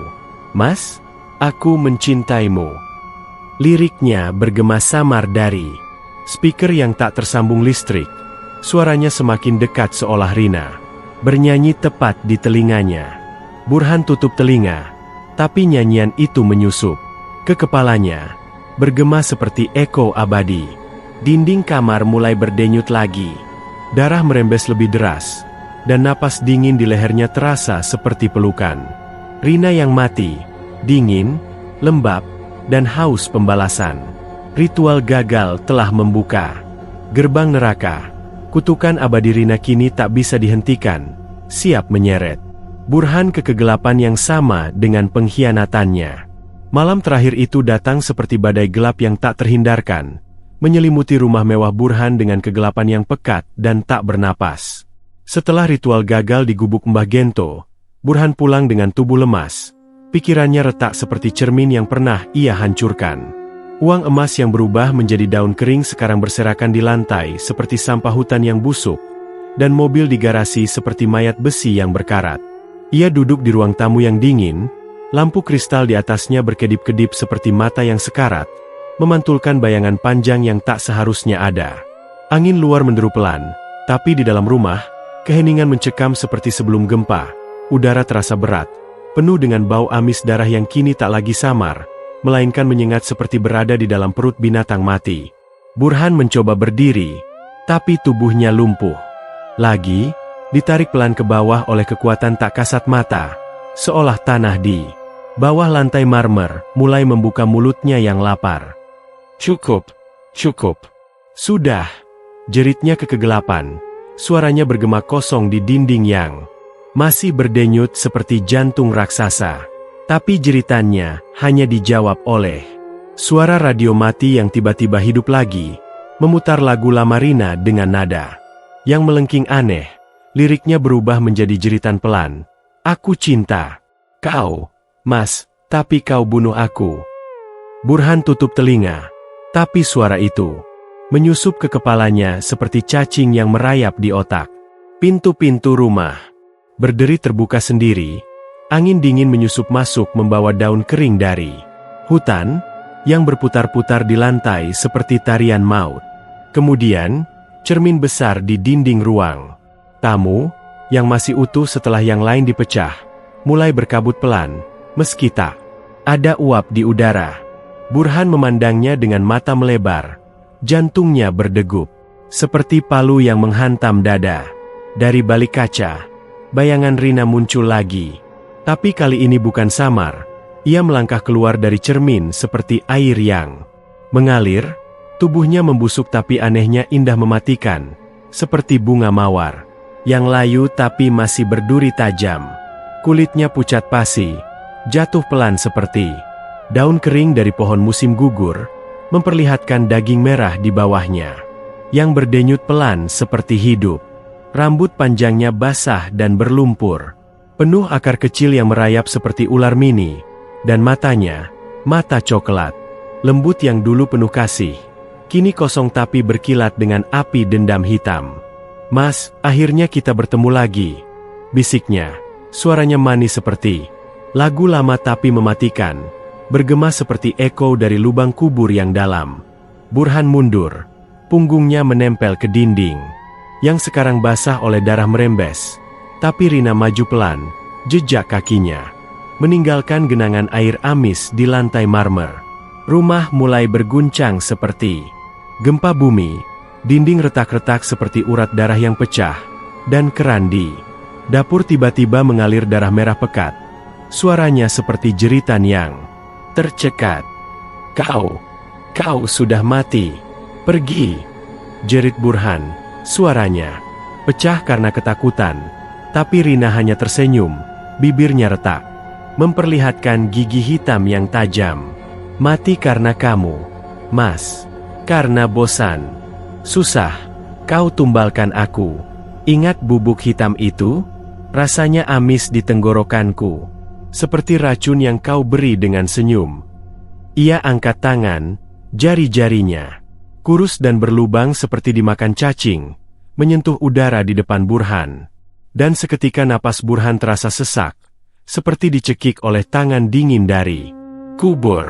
Mas? Aku mencintaimu." Liriknya bergema samar dari speaker yang tak tersambung listrik. Suaranya semakin dekat seolah Rina bernyanyi tepat di telinganya. Burhan tutup telinga, tapi nyanyian itu menyusup ke kepalanya, bergema seperti eko abadi. Dinding kamar mulai berdenyut lagi. Darah merembes lebih deras, dan napas dingin di lehernya terasa seperti pelukan. Rina yang mati, dingin, lembab, dan haus pembalasan. Ritual gagal telah membuka gerbang neraka. Kutukan abadi Rina kini tak bisa dihentikan, siap menyeret Burhan ke kegelapan yang sama dengan pengkhianatannya. Malam terakhir itu datang seperti badai gelap yang tak terhindarkan, menyelimuti rumah mewah Burhan dengan kegelapan yang pekat dan tak bernapas. Setelah ritual gagal di gubuk Mbah Gento, Burhan pulang dengan tubuh lemas. Pikirannya retak seperti cermin yang pernah ia hancurkan. Uang emas yang berubah menjadi daun kering sekarang berserakan di lantai seperti sampah hutan yang busuk, dan mobil di garasi seperti mayat besi yang berkarat. Ia duduk di ruang tamu yang dingin, lampu kristal di atasnya berkedip-kedip seperti mata yang sekarat, memantulkan bayangan panjang yang tak seharusnya ada. Angin luar menderu pelan, tapi di dalam rumah, keheningan mencekam seperti sebelum gempa. Udara terasa berat, penuh dengan bau amis darah yang kini tak lagi samar, melainkan menyengat seperti berada di dalam perut binatang mati. Burhan mencoba berdiri, tapi tubuhnya lumpuh. Lagi, ditarik pelan ke bawah oleh kekuatan tak kasat mata, seolah tanah di bawah lantai marmer mulai membuka mulutnya yang lapar. "Cukup, cukup. Sudah," jeritnya ke kegelapan. Suaranya bergema kosong di dinding yang masih berdenyut seperti jantung raksasa. Tapi jeritannya hanya dijawab oleh suara radio mati yang tiba-tiba hidup lagi, memutar lagu lama Rina dengan nada yang melengking aneh. Liriknya berubah menjadi jeritan pelan. "Aku cinta kau, Mas, tapi kau bunuh aku." Burhan tutup telinga, tapi suara itu menyusup ke kepalanya seperti cacing yang merayap di otak. Pintu-pintu rumah berderi terbuka sendiri. Angin dingin menyusup masuk membawa daun kering dari hutan yang berputar-putar di lantai seperti tarian maut. Kemudian, cermin besar di dinding ruang tamu yang masih utuh setelah yang lain dipecah, mulai berkabut pelan, meski tak ada uap di udara. Burhan memandangnya dengan mata melebar. Jantungnya berdegup, seperti palu yang menghantam dada. Dari balik kaca, bayangan Rina muncul lagi. Tapi kali ini bukan samar. Ia melangkah keluar dari cermin seperti air yang mengalir. Tubuhnya membusuk tapi anehnya indah mematikan, seperti bunga mawar yang layu tapi masih berduri tajam. Kulitnya pucat pasi, jatuh pelan seperti daun kering dari pohon musim gugur, memperlihatkan daging merah di bawahnya yang berdenyut pelan seperti hidup. Rambut panjangnya basah dan berlumpur, penuh akar kecil yang merayap seperti ular mini, dan matanya, mata coklat, lembut yang dulu penuh kasih, kini kosong tapi berkilat dengan api dendam hitam. "Mas, akhirnya kita bertemu lagi," bisiknya. Suaranya manis seperti lagu lama tapi mematikan, bergema seperti eko dari lubang kubur yang dalam. Burhan mundur, punggungnya menempel ke dinding, yang sekarang basah oleh darah merembes. Tapi Rina maju pelan, jejak kakinya meninggalkan genangan air amis di lantai marmer. Rumah mulai berguncang seperti gempa bumi, dinding retak-retak seperti urat darah yang pecah, dan keran di dapur tiba-tiba mengalir darah merah pekat. Suaranya seperti jeritan yang tercekat. Kau sudah mati. Pergi," jerit Burhan. Suaranya pecah karena ketakutan. Tapi Rina hanya tersenyum, bibirnya retak, memperlihatkan gigi hitam yang tajam. "Mati karena kamu, Mas. Karena bosan. Susah. Kau tumbalkan aku. Ingat bubuk hitam itu? Rasanya amis di tenggorokanku, seperti racun yang kau beri dengan senyum." Ia angkat tangan, jari-jarinya kurus dan berlubang seperti dimakan cacing, menyentuh udara di depan Burhan. Dan seketika napas Burhan terasa sesak, seperti dicekik oleh tangan dingin dari kubur.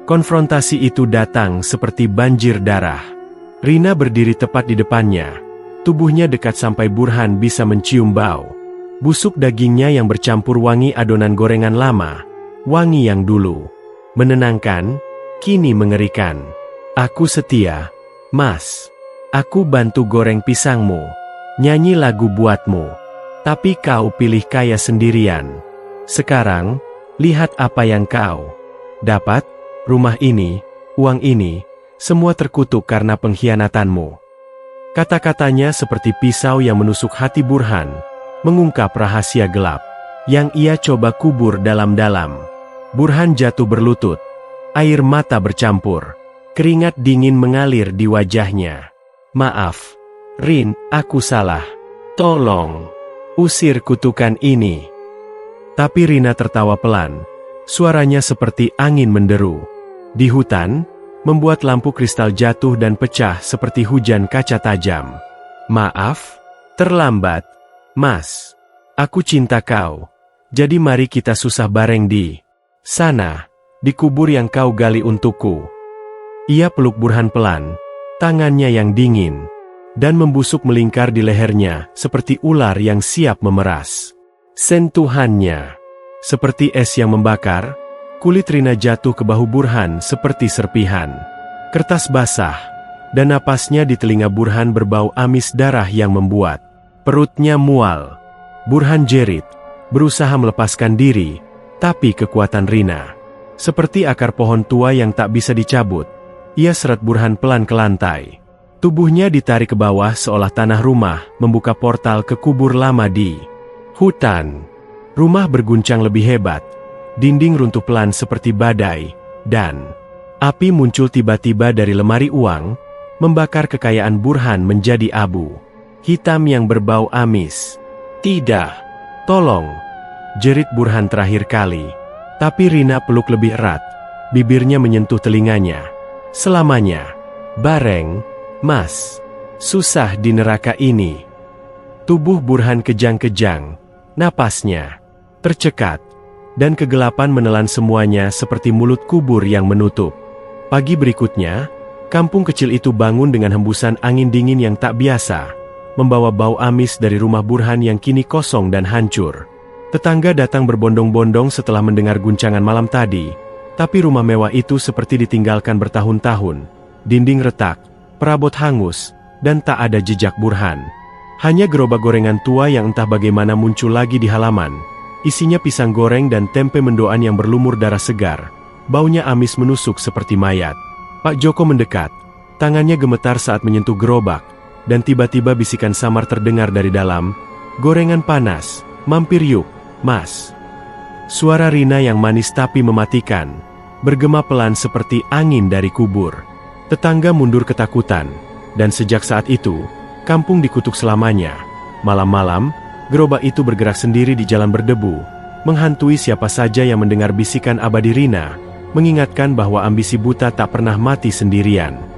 Konfrontasi itu datang seperti banjir darah. Rina berdiri tepat di depannya, tubuhnya dekat sampai Burhan bisa mencium bau busuk dagingnya yang bercampur wangi adonan gorengan lama, wangi yang dulu menenangkan, kini mengerikan. "Aku setia, Mas. Aku bantu goreng pisangmu, nyanyi lagu buatmu. Tapi kau pilih kaya sendirian. Sekarang, lihat apa yang kau dapat, rumah ini, uang ini, semua terkutuk karena pengkhianatanmu." Kata-katanya seperti pisau yang menusuk hati Burhan, mengungkap rahasia gelap yang ia coba kubur dalam-dalam. Burhan jatuh berlutut, air mata bercampur, keringat dingin mengalir di wajahnya. "Maaf, Rin, aku salah. Tolong, usir kutukan ini." Tapi Rina tertawa pelan, suaranya seperti angin menderu di hutan, membuat lampu kristal jatuh dan pecah seperti hujan kaca tajam. "Maaf, terlambat, Mas. Aku cinta kau. Jadi mari kita susah bareng di sana, di kubur yang kau gali untukku." Ia peluk Burhan pelan, tangannya yang dingin dan membusuk melingkar di lehernya seperti ular yang siap memeras. Sentuhannya seperti es yang membakar. Kulit Rina jatuh ke bahu Burhan seperti serpihan kertas basah, dan napasnya di telinga Burhan berbau amis darah yang membuat perutnya mual. Burhan jerit, berusaha melepaskan diri, tapi kekuatan Rina seperti akar pohon tua yang tak bisa dicabut. Ia seret Burhan pelan ke lantai. Tubuhnya ditarik ke bawah seolah tanah rumah membuka portal ke kubur lama di hutan. Rumah berguncang lebih hebat, dinding runtuh pelan seperti badai, dan api muncul tiba-tiba dari lemari uang, membakar kekayaan Burhan menjadi abu hitam yang berbau amis. "Tidak, tolong," jerit Burhan terakhir kali. Tapi Rina peluk lebih erat, bibirnya menyentuh telinganya. "Selamanya, bareng, Mas. Susah di neraka ini." Tubuh Burhan kejang-kejang, napasnya tercekat, dan kegelapan menelan semuanya seperti mulut kubur yang menutup. Pagi berikutnya, kampung kecil itu bangun dengan hembusan angin dingin yang tak biasa. membawa bau amis dari rumah Burhan yang kini kosong dan hancur. Tetangga datang berbondong-bondong setelah mendengar guncangan malam tadi, tapi rumah mewah itu seperti ditinggalkan bertahun-tahun. Dinding retak, perabot hangus, dan tak ada jejak Burhan. Hanya gerobak gorengan tua yang entah bagaimana muncul lagi di halaman. Isinya pisang goreng dan tempe mendoan yang berlumur darah segar. Baunya amis menusuk seperti mayat. Pak Joko mendekat. Tangannya gemetar saat menyentuh gerobak. Dan tiba-tiba bisikan samar terdengar dari dalam. "Gorengan panas, mampir yuk, Mas." Suara Rina yang manis tapi mematikan. Bergema pelan seperti angin dari kubur. Tetangga mundur ketakutan. Dan sejak saat itu, kampung dikutuk selamanya. Malam-malam, gerobak itu bergerak sendiri di jalan berdebu, menghantui siapa saja yang mendengar bisikan abadi Rina, mengingatkan bahwa ambisi buta tak pernah mati sendirian.